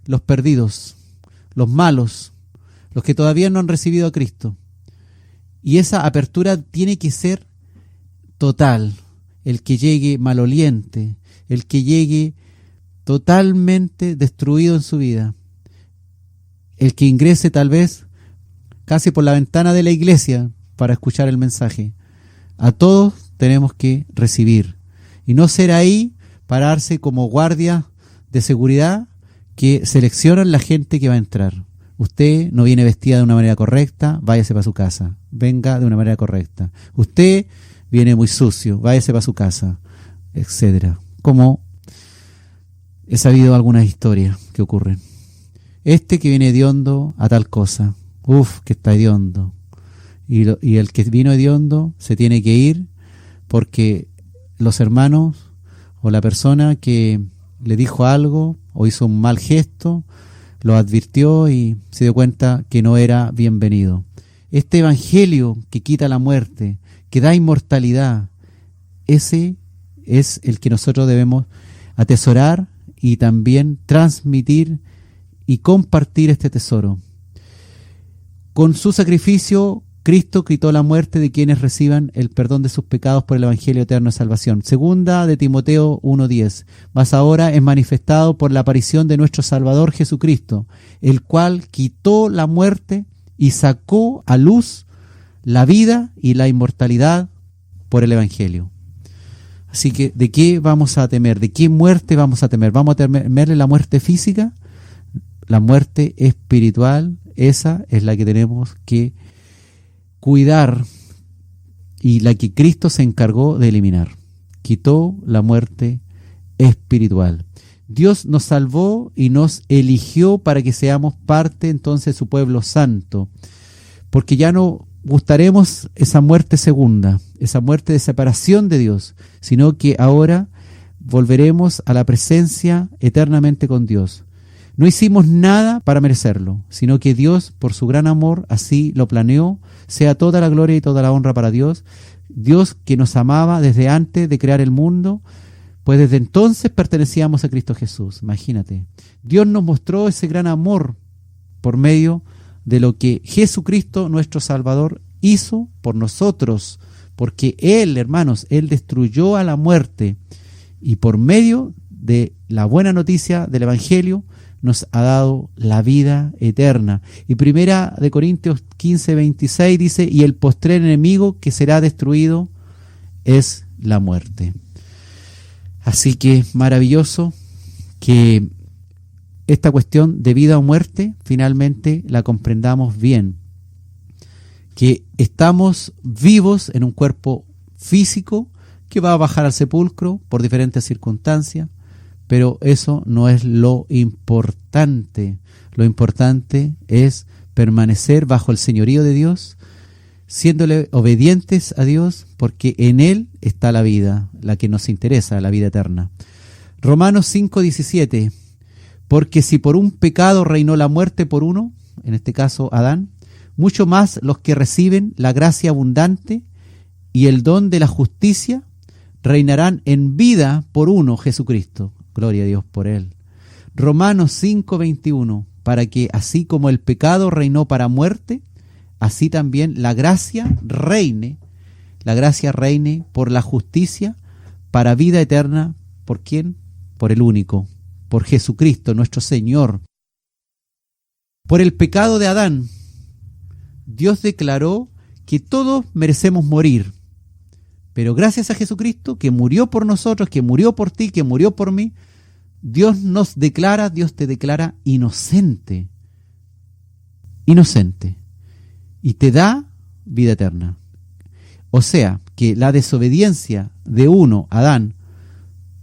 los perdidos, los malos, los que todavía no han recibido a Cristo. Y esa apertura tiene que ser total. El que llegue maloliente, el que llegue totalmente destruido en su vida. El que ingrese tal vez casi por la ventana de la iglesia para escuchar el mensaje. A todos tenemos que recibir y no ser ahí, pararse como guardia de seguridad que seleccionan la gente que va a entrar. Usted no viene vestida de una manera correcta, váyase para su casa. Venga de una manera correcta. Usted viene muy sucio, váyase para su casa, etcétera. Como he sabido algunas historias que ocurren. Este que viene hediondo a tal cosa, que está hediondo. Y el que vino hediondo se tiene que ir porque los hermanos o la persona que le dijo algo o hizo un mal gesto, lo advirtió y se dio cuenta que no era bienvenido. Este evangelio que quita la muerte, que da inmortalidad, ese es el que nosotros debemos atesorar y también transmitir y compartir este tesoro. Con su sacrificio, Cristo quitó la muerte de quienes reciban el perdón de sus pecados por el Evangelio eterno de salvación. Segunda de Timoteo 1:10. Mas ahora es manifestado por la aparición de nuestro Salvador Jesucristo, el cual quitó la muerte y sacó a luz la vida y la inmortalidad por el Evangelio. Así que, ¿de qué vamos a temer? ¿De qué muerte vamos a temer? ¿Vamos a temerle la muerte física? La muerte espiritual, esa es la que tenemos que cuidar y la que Cristo se encargó de eliminar. Quitó la muerte espiritual. Dios nos salvó y nos eligió para que seamos parte entonces de su pueblo santo, porque ya no gustaremos esa muerte segunda, esa muerte de separación de Dios, sino que ahora volveremos a la presencia eternamente con Dios. No hicimos nada para merecerlo, sino que Dios, por su gran amor, así lo planeó. Sea toda la gloria y toda la honra para Dios. Dios que nos amaba desde antes de crear el mundo, pues desde entonces pertenecíamos a Cristo Jesús. Imagínate. Dios nos mostró ese gran amor por medio de lo que Jesucristo, nuestro Salvador, hizo por nosotros. Porque Él, hermanos, Él destruyó a la muerte. Y por medio de la buena noticia del Evangelio, nos ha dado la vida eterna. Y primera de Corintios 15:26 dice, y el postrer enemigo que será destruido es la muerte. Así que maravilloso que esta cuestión de vida o muerte finalmente la comprendamos bien. Que estamos vivos en un cuerpo físico que va a bajar al sepulcro por diferentes circunstancias, pero eso no es lo importante. Lo importante es permanecer bajo el señorío de Dios, siéndole obedientes a Dios, porque en Él está la vida, la que nos interesa, la vida eterna. Romanos 5:17. Porque si por un pecado reinó la muerte por uno, en este caso Adán, mucho más los que reciben la gracia abundante y el don de la justicia reinarán en vida por uno, Jesucristo. Gloria a Dios por Él. Romanos 5:21, para que así como el pecado reinó para muerte, así también la gracia reine por la justicia para vida eterna. ¿Por quién? Por el único, por Jesucristo nuestro Señor. Por el pecado de Adán, Dios declaró que todos merecemos morir. Pero gracias a Jesucristo, que murió por nosotros, que murió por ti, que murió por mí, Dios te declara inocente. Inocente. Y te da vida eterna. O sea, que la desobediencia de uno, Adán,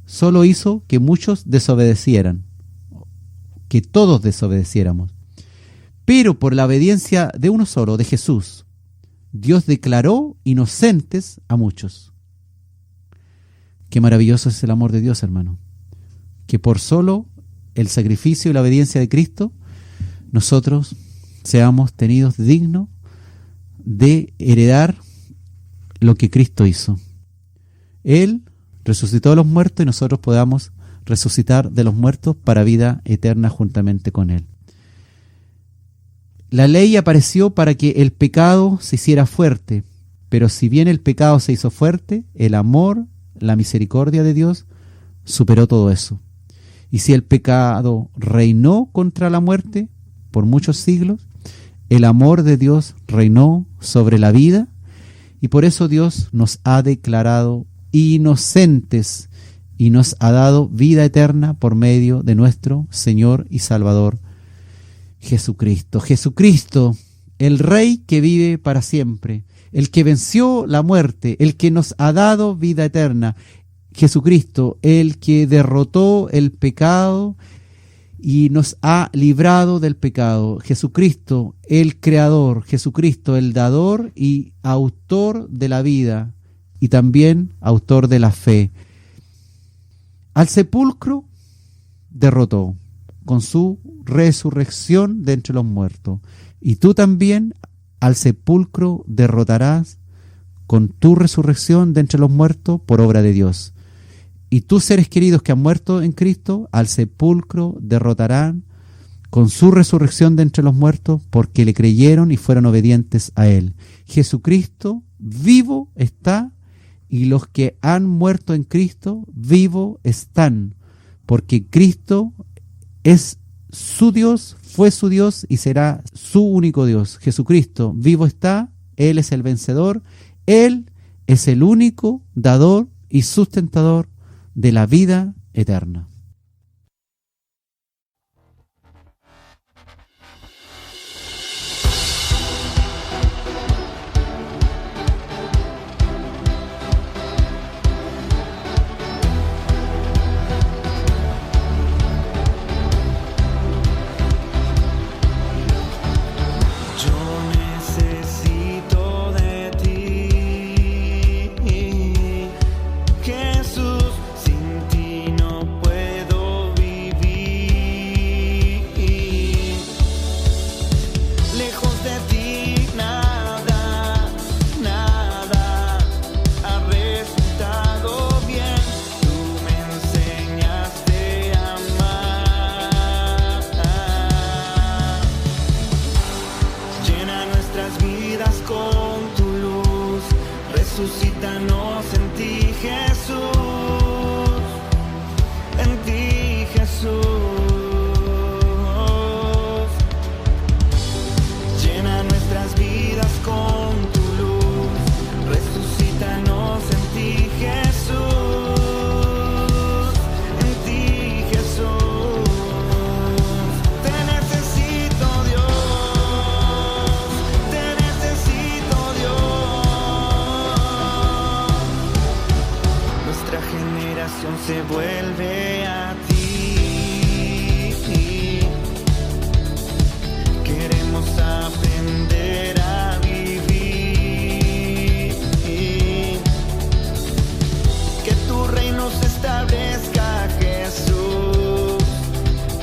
solo hizo que muchos desobedecieran. Que todos desobedeciéramos. Pero por la obediencia de uno solo, de Jesús, Dios declaró inocentes a muchos. Qué maravilloso es el amor de Dios, hermano. Que por solo el sacrificio y la obediencia de Cristo, nosotros seamos tenidos dignos de heredar lo que Cristo hizo. Él resucitó de los muertos y nosotros podamos resucitar de los muertos para vida eterna juntamente con Él. La ley apareció para que el pecado se hiciera fuerte, pero si bien el pecado se hizo fuerte, el amor, la misericordia de Dios superó todo eso. Y si el pecado reinó contra la muerte por muchos siglos, el amor de Dios reinó sobre la vida, y por eso Dios nos ha declarado inocentes y nos ha dado vida eterna por medio de nuestro Señor y Salvador Jesucristo. Jesucristo, el Rey que vive para siempre, el que venció la muerte, el que nos ha dado vida eterna. Jesucristo, el que derrotó el pecado y nos ha librado del pecado. Jesucristo, el creador. Jesucristo, el dador y autor de la vida y también autor de la fe. Al sepulcro derrotó con su resurrección de entre los muertos. Y tú también al sepulcro derrotarás con tu resurrección de entre los muertos por obra de Dios. Y tus seres queridos que han muerto en Cristo, al sepulcro derrotarán con su resurrección de entre los muertos, porque le creyeron y fueron obedientes a Él. Jesucristo vivo está, y los que han muerto en Cristo vivo están, porque Cristo es su Dios, fue su Dios y será su único Dios. Jesucristo vivo está, Él es el vencedor, Él es el único dador y sustentador de la vida eterna. Suscítanos en ti, Jesús, en ti, Jesús. Llena nuestras vidas con tu luz, resucítanos en ti, Jesús, en ti, Jesús. Te necesito, Dios, te necesito, Dios. Nuestra generación se vuelve a ti. Queremos aprender a vivir. Que tu reino se establezca, Jesús,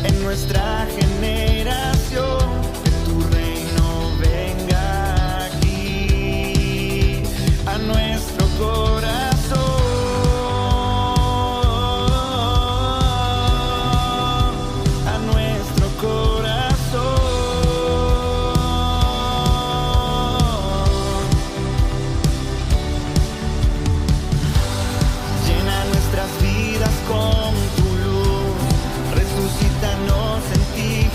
en nuestra generación. Que tu reino venga aquí a nuestro corazón. Con tu luz, resucítanos en ti.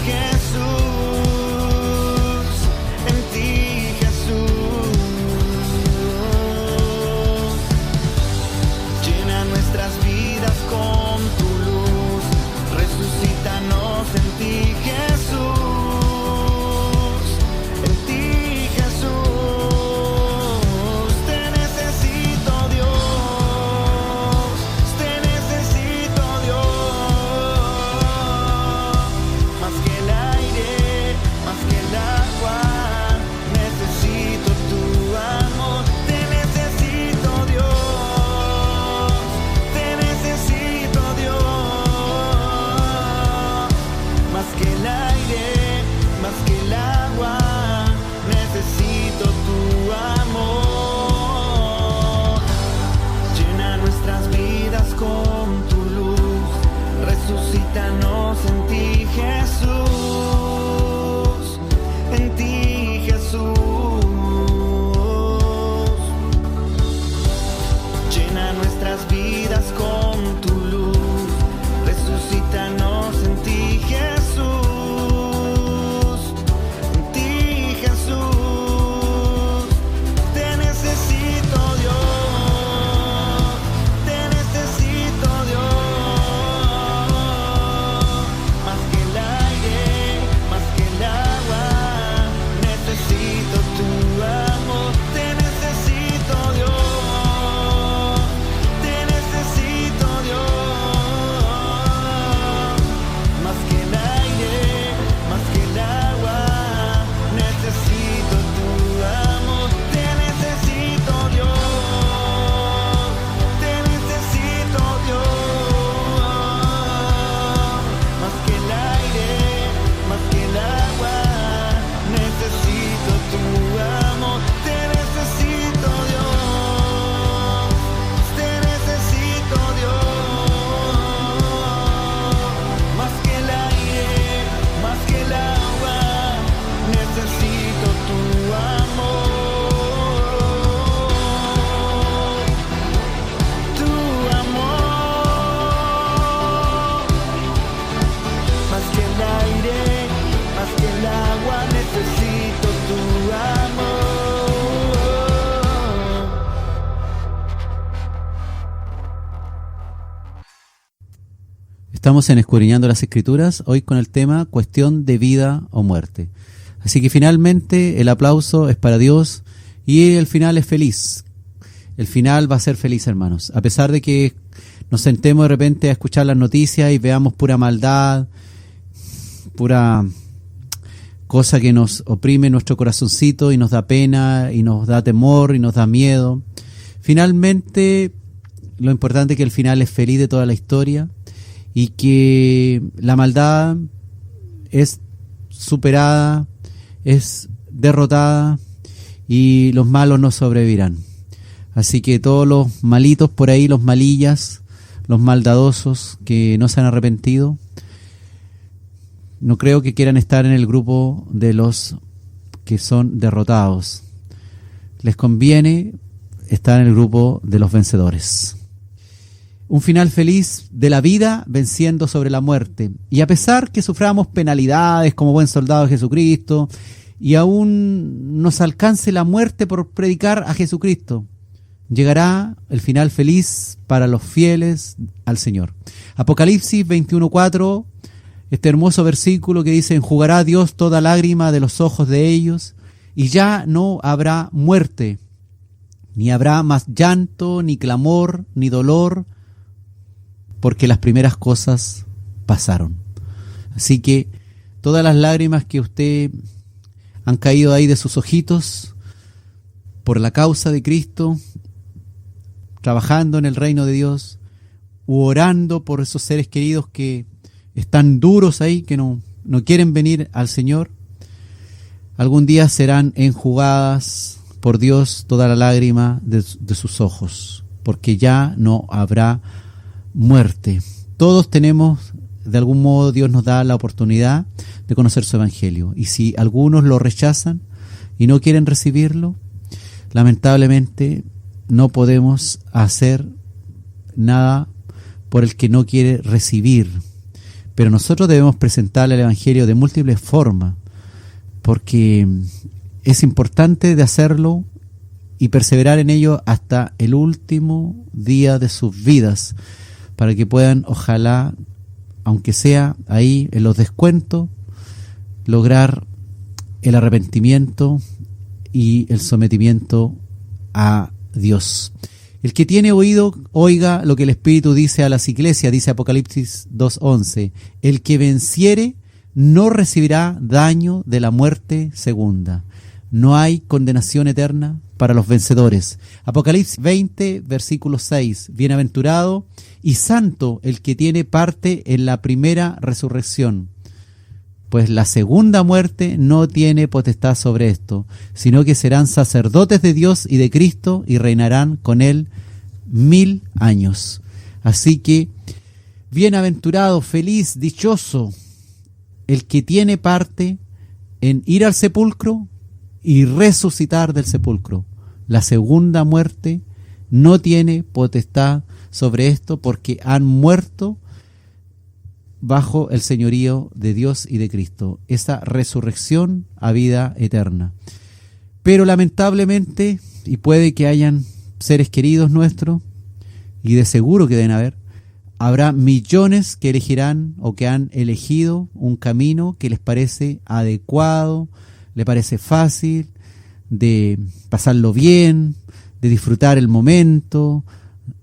Estamos en Escudriñando las Escrituras, hoy con el tema cuestión de vida o muerte. Así que finalmente el aplauso es para Dios y el final es feliz. El final va a ser feliz, hermanos. A pesar de que nos sentemos de repente a escuchar las noticias y veamos pura maldad, pura cosa que nos oprime nuestro corazoncito y nos da pena y nos da temor y nos da miedo. Finalmente, lo importante es que el final es feliz de toda la historia y que la maldad es superada, es derrotada y los malos no sobrevivirán. Así que todos los malitos por ahí, los malillas, los maldadosos que no se han arrepentido, no creo que quieran estar en el grupo de los que son derrotados. Les conviene estar en el grupo de los vencedores. Un final feliz de la vida venciendo sobre la muerte. Y a pesar que suframos penalidades como buen soldado de Jesucristo, y aún nos alcance la muerte por predicar a Jesucristo, llegará el final feliz para los fieles al Señor. Apocalipsis 21:4, este hermoso versículo que dice: enjugará Dios toda lágrima de los ojos de ellos, y ya no habrá muerte, ni habrá más llanto, ni clamor, ni dolor, porque las primeras cosas pasaron. Así que todas las lágrimas que usted han caído ahí de sus ojitos por la causa de Cristo, trabajando en el reino de Dios, u orando por esos seres queridos que están duros ahí, que no quieren venir al Señor, algún día serán enjugadas por Dios toda la lágrima de sus ojos, porque ya no habrá muerte. Todos tenemos, de algún modo Dios nos da la oportunidad de conocer su evangelio, y si algunos lo rechazan y no quieren recibirlo, lamentablemente no podemos hacer nada por el que no quiere recibir. Pero nosotros debemos presentarle el evangelio de múltiples formas, porque es importante de hacerlo y perseverar en ello hasta el último día de sus vidas, para que puedan, ojalá, aunque sea ahí en los descuentos, lograr el arrepentimiento y el sometimiento a Dios. El que tiene oído, oiga lo que el Espíritu dice a las iglesias, dice Apocalipsis 2:11. El que venciere no recibirá daño de la muerte segunda. No hay condenación eterna para los vencedores. Apocalipsis 20, versículo 6. Bienaventurado y santo el que tiene parte en la primera resurrección, pues la segunda muerte no tiene potestad sobre esto, sino que serán sacerdotes de Dios y de Cristo y reinarán con él 1000 años. Así que bienaventurado, feliz, dichoso el que tiene parte en ir al sepulcro y resucitar del sepulcro. La segunda muerte no tiene potestad sobre esto, porque han muerto bajo el señorío de Dios y de Cristo, esa resurrección a vida eterna. Pero lamentablemente, y puede que hayan seres queridos nuestros, y de seguro que deben habrá millones que elegirán o que han elegido un camino que les parece adecuado, les parece fácil, de pasarlo bien, de disfrutar el momento,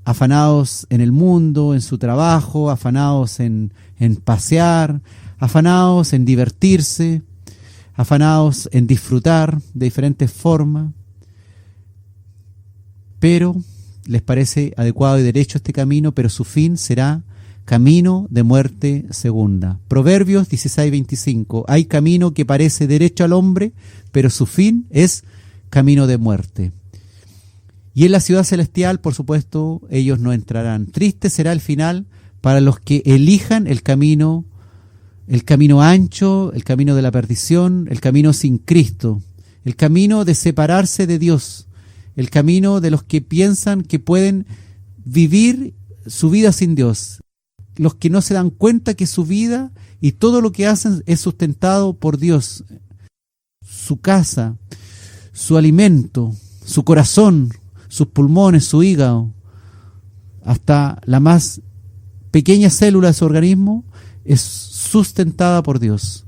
afanados en el mundo, en su trabajo, afanados en pasear, afanados en divertirse, afanados en disfrutar de diferentes formas, pero les parece adecuado y derecho este camino, pero su fin será camino de muerte segunda. Proverbios 16:25. Hay camino que parece derecho al hombre, pero su fin es camino de muerte. Y en la ciudad celestial, por supuesto, ellos no entrarán. Triste será el final para los que elijan el camino ancho, el camino de la perdición, el camino sin Cristo, el camino de separarse de Dios, el camino de los que piensan que pueden vivir su vida sin Dios, los que no se dan cuenta que su vida y todo lo que hacen es sustentado por Dios, su casa, su alimento, su corazón, sus pulmones, su hígado, hasta la más pequeña célula de su organismo es sustentada por Dios.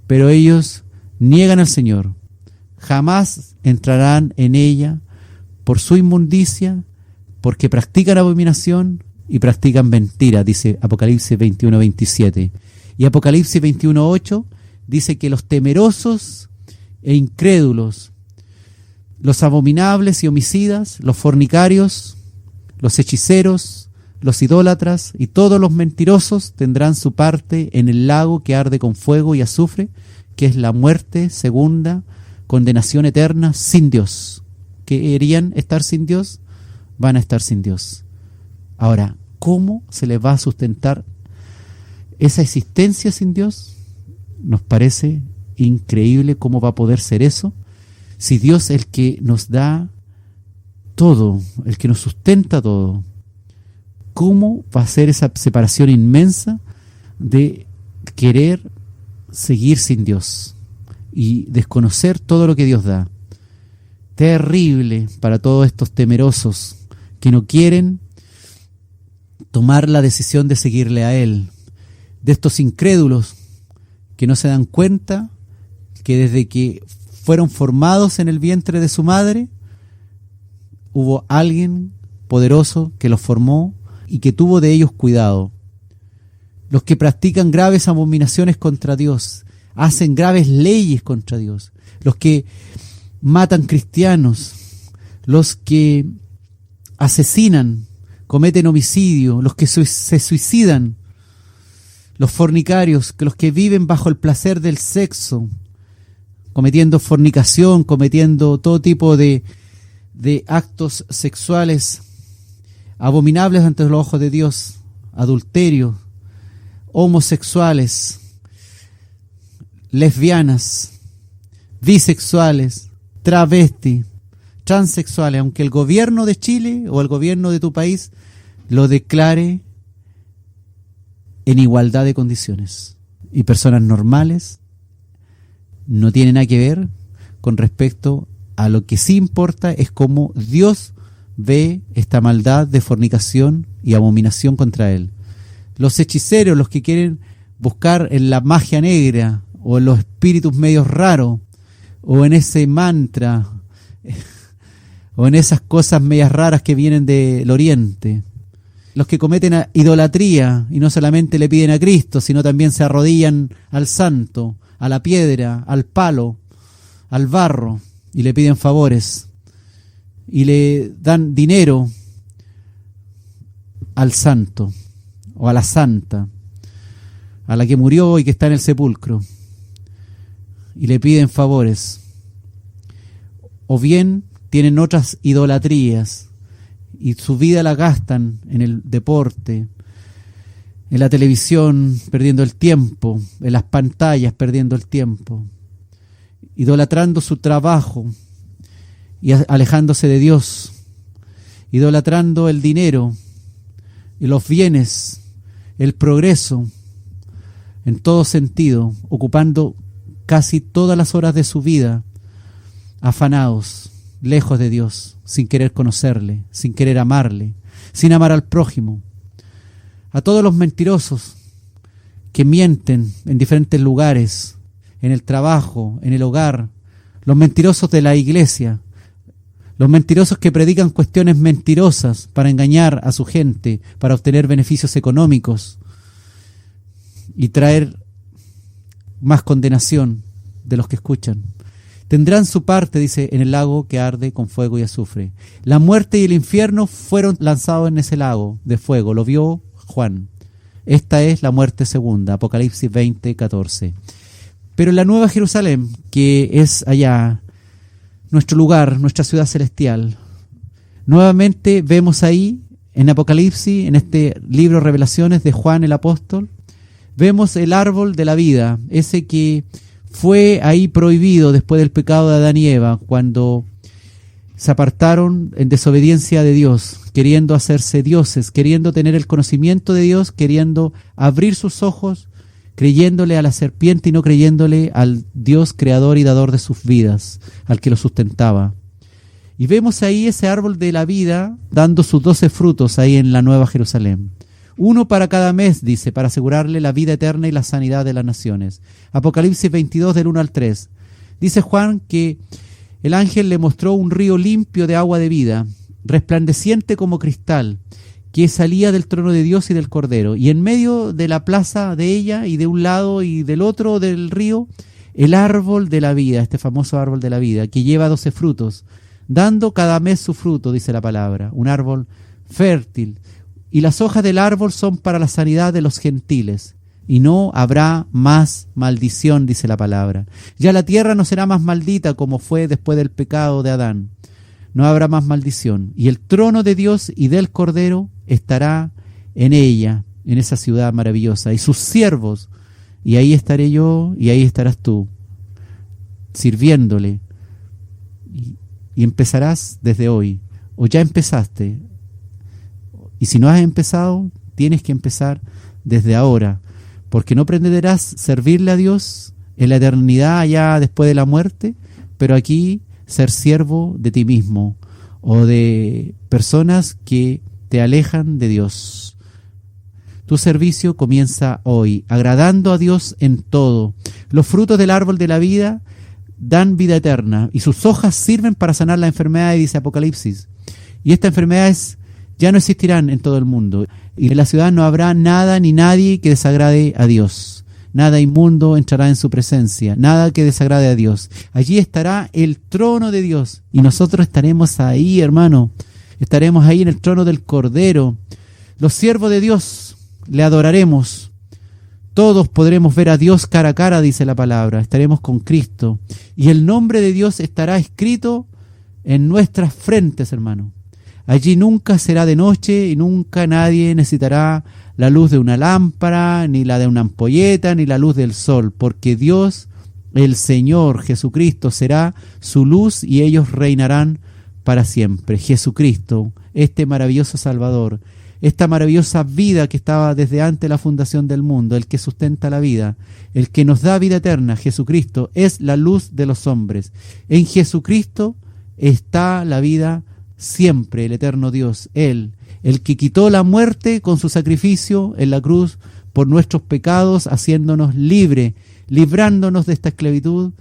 Pero ellos niegan al Señor. Jamás entrarán en ella por su inmundicia, porque practican abominación y practican mentira, dice Apocalipsis 21:27. Y Apocalipsis 21:8 dice que los temerosos e incrédulos, los abominables y homicidas, los fornicarios, los hechiceros, los idólatras y todos los mentirosos tendrán su parte en el lago que arde con fuego y azufre, que es la muerte segunda, condenación eterna sin Dios. ¿Querían estar sin Dios? Van a estar sin Dios. Ahora, ¿cómo se les va a sustentar esa existencia sin Dios? Nos parece increíble cómo va a poder ser eso, si Dios es el que nos da todo, el que nos sustenta todo. ¿Cómo va a ser esa separación inmensa de querer seguir sin Dios y desconocer todo lo que Dios da? Terrible para todos estos temerosos que no quieren tomar la decisión de seguirle a Él, de estos incrédulos que no se dan cuenta que desde que fueron formados en el vientre de su madre, hubo alguien poderoso que los formó y que tuvo de ellos cuidado. Los que practican graves abominaciones contra Dios, hacen graves leyes contra Dios, los que matan cristianos, los que asesinan, cometen homicidio, los que se suicidan, los fornicarios, los que viven bajo el placer del sexo, cometiendo fornicación, cometiendo todo tipo de actos sexuales abominables ante los ojos de Dios, adulterio, homosexuales, lesbianas, bisexuales, travestis, transexuales, aunque el gobierno de Chile o el gobierno de tu país lo declare en igualdad de condiciones, y personas normales no tienen nada que ver con respecto a lo que sí importa es cómo Dios ve esta maldad de fornicación y abominación contra Él. Los hechiceros, los que quieren buscar en la magia negra o en los espíritus medios raros o en ese mantra o en esas cosas medias raras que vienen del oriente, los que cometen idolatría y no solamente le piden a Cristo, sino también se arrodillan al santo, a la piedra, al palo, al barro, y le piden favores y le dan dinero al santo o a la santa, a la que murió y que está en el sepulcro, y le piden favores, o bien tienen otras idolatrías y su vida la gastan en el deporte, en la televisión, perdiendo el tiempo, en las pantallas, perdiendo el tiempo, idolatrando su trabajo y alejándose de Dios, idolatrando el dinero y los bienes, el progreso, en todo sentido, ocupando casi todas las horas de su vida, afanados, lejos de Dios, sin querer conocerle, sin querer amarle, sin amar al prójimo. A todos los mentirosos que mienten en diferentes lugares, en el trabajo, en el hogar, los mentirosos de la iglesia, los mentirosos que predican cuestiones mentirosas para engañar a su gente, para obtener beneficios económicos y traer más condenación de los que escuchan. Tendrán su parte, dice, en el lago que arde con fuego y azufre. La muerte y el infierno fueron lanzados en ese lago de fuego, lo vio Juan. Esta es la muerte segunda, Apocalipsis 20:14. Pero en la Nueva Jerusalén, que es allá, nuestro lugar, nuestra ciudad celestial, nuevamente vemos ahí, en Apocalipsis, en este libro Revelaciones de Juan el apóstol, vemos el árbol de la vida, ese que fue ahí prohibido después del pecado de Adán y Eva, cuando se apartaron en desobediencia de Dios, queriendo hacerse dioses, queriendo tener el conocimiento de Dios, queriendo abrir sus ojos, creyéndole a la serpiente y no creyéndole al Dios creador y dador de sus vidas, al que lo sustentaba. Y vemos ahí ese árbol de la vida dando sus 12 frutos ahí en la Nueva Jerusalén. Uno para cada mes, dice, para asegurarle la vida eterna y la sanidad de las naciones. Apocalipsis 22 del 1 al 3. Dice Juan que el ángel le mostró un río limpio de agua de vida, resplandeciente como cristal, que salía del trono de Dios y del Cordero. Y en medio de la plaza de ella, y de un lado y del otro del río, el árbol de la vida, este famoso árbol de la vida, que lleva 12 frutos, dando cada mes su fruto, dice la palabra, un árbol fértil. Y las hojas del árbol son para la sanidad de los gentiles. Y no habrá más maldición, dice la palabra. Ya la tierra no será más maldita como fue después del pecado de Adán. No habrá más maldición. Y el trono de Dios y del Cordero estará en ella, en esa ciudad maravillosa. Y sus siervos, y ahí estaré yo, y ahí estarás tú, sirviéndole. Y empezarás desde hoy, o ya empezaste. Y si no has empezado, tienes que empezar desde ahora, porque no pretenderás servirle a Dios en la eternidad allá después de la muerte, pero aquí ser siervo de ti mismo o de personas que te alejan de Dios. Tu servicio comienza hoy, agradando a Dios en todo. Los frutos del árbol de la vida dan vida eterna y sus hojas sirven para sanar la enfermedad, dice Apocalipsis. Y estas enfermedades ya no existirán en todo el mundo. Y en la ciudad no habrá nada ni nadie que desagrade a Dios. Nada inmundo entrará en su presencia, nada que desagrade a Dios. Allí estará el trono de Dios y nosotros estaremos ahí, hermano. Estaremos ahí en el trono del Cordero. Los siervos de Dios le adoraremos. Todos podremos ver a Dios cara a cara, dice la palabra. Estaremos con Cristo. Y el nombre de Dios estará escrito en nuestras frentes, hermano. Allí nunca será de noche y nunca nadie necesitará la luz de una lámpara, ni la de una ampolleta, ni la luz del sol, porque Dios, el Señor Jesucristo, será su luz y ellos reinarán para siempre. Jesucristo, este maravilloso Salvador, esta maravillosa vida que estaba desde antes de la fundación del mundo, el que sustenta la vida, el que nos da vida eterna, Jesucristo, es la luz de los hombres. En Jesucristo está la vida siempre, el eterno Dios, Él, el que quitó la muerte con su sacrificio en la cruz por nuestros pecados, haciéndonos libre, librándonos de esta esclavitud,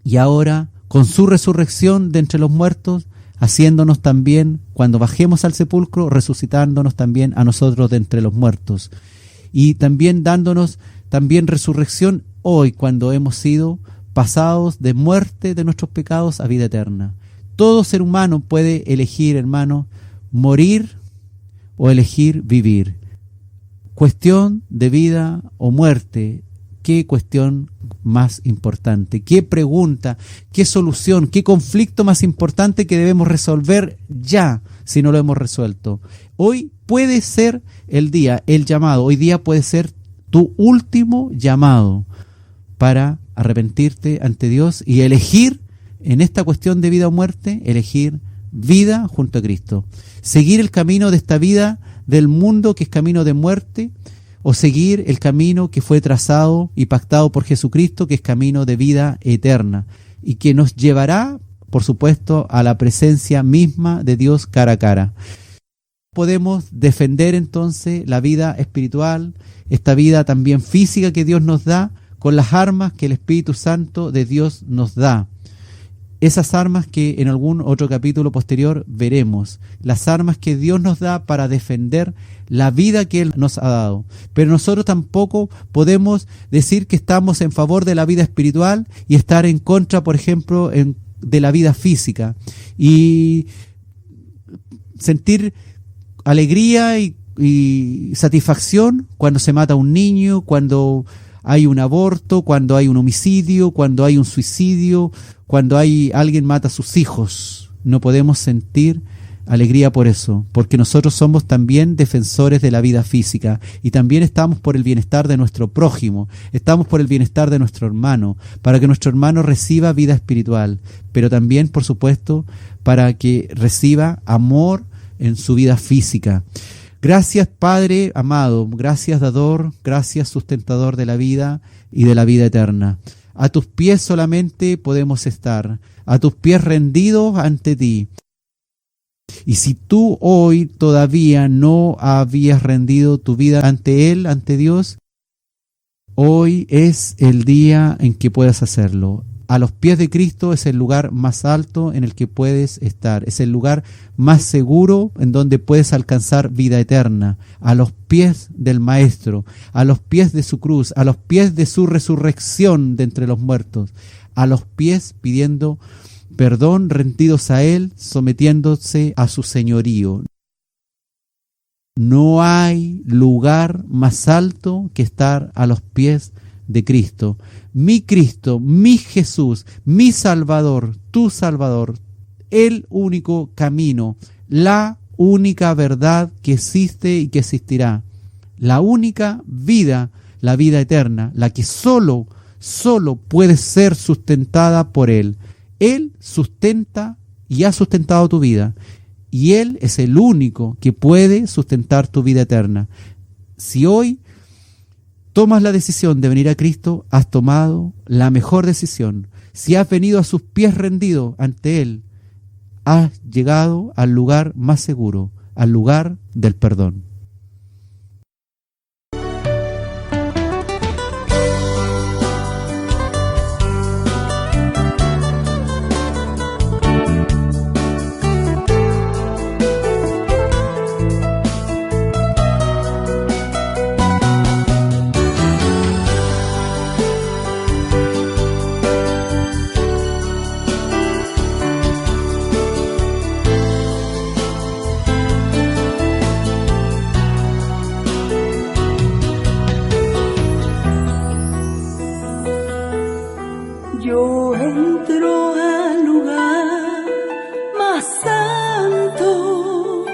y ahora con su resurrección de entre los muertos, haciéndonos también, cuando bajemos al sepulcro, resucitándonos también a nosotros de entre los muertos, y también dándonos también resurrección hoy, cuando hemos sido pasados de muerte de nuestros pecados a vida eterna. Todo ser humano puede elegir, hermano, morir o elegir vivir. Cuestión de vida o muerte. ¿Qué cuestión más importante? ¿Qué pregunta? ¿Qué solución? ¿Qué conflicto más importante que debemos resolver ya si no lo hemos resuelto? Hoy puede ser el día, el llamado. Hoy día puede ser tu último llamado para arrepentirte ante Dios y elegir en esta cuestión de vida o muerte, elegir vida junto a Cristo. Seguir el camino de esta vida del mundo que es camino de muerte, o seguir el camino que fue trazado y pactado por Jesucristo, que es camino de vida eterna y que nos llevará, por supuesto, a la presencia misma de Dios cara a cara. Podemos defender entonces la vida espiritual, esta vida también física que Dios nos da, con las armas que el Espíritu Santo de Dios nos da. Esas armas que en algún otro capítulo posterior veremos, las armas que Dios nos da para defender la vida que Él nos ha dado. Pero nosotros tampoco podemos decir que estamos en favor de la vida espiritual y estar en contra, por ejemplo, de la vida física. Y sentir alegría y satisfacción cuando se mata a un niño, cuando hay un aborto, cuando hay un homicidio, cuando hay un suicidio, cuando alguien mata a sus hijos. No podemos sentir alegría por eso, porque nosotros somos también defensores de la vida física y también estamos por el bienestar de nuestro prójimo, estamos por el bienestar de nuestro hermano, para que nuestro hermano reciba vida espiritual, pero también, por supuesto, para que reciba amor en su vida física. Gracias, Padre amado, gracias, Dador, gracias, sustentador de la vida y de la vida eterna. A tus pies solamente podemos estar, a tus pies rendidos ante ti. Y si tú hoy todavía no habías rendido tu vida ante Él, ante Dios, hoy es el día en que puedas hacerlo. A los pies de Cristo es el lugar más alto en el que puedes estar. Es el lugar más seguro en donde puedes alcanzar vida eterna. A los pies del Maestro, a los pies de su cruz, a los pies de su resurrección de entre los muertos, a los pies pidiendo perdón, rendidos a Él, sometiéndose a su señorío. No hay lugar más alto que estar a los pies de Cristo. Mi Cristo, mi Jesús, mi Salvador, tu Salvador, el único camino, la única verdad que existe y que existirá, la única vida, la vida eterna, la que solo puede ser sustentada por Él. Él sustenta y ha sustentado tu vida, y Él es el único que puede sustentar tu vida eterna. Si hoy tomas la decisión de venir a Cristo, has tomado la mejor decisión. Si has venido a sus pies rendido ante Él, has llegado al lugar más seguro, al lugar del perdón. Yo entro al lugar más santo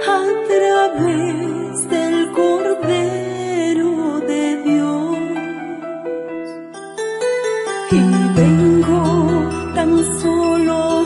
a través del Cordero de Dios y vengo tan solo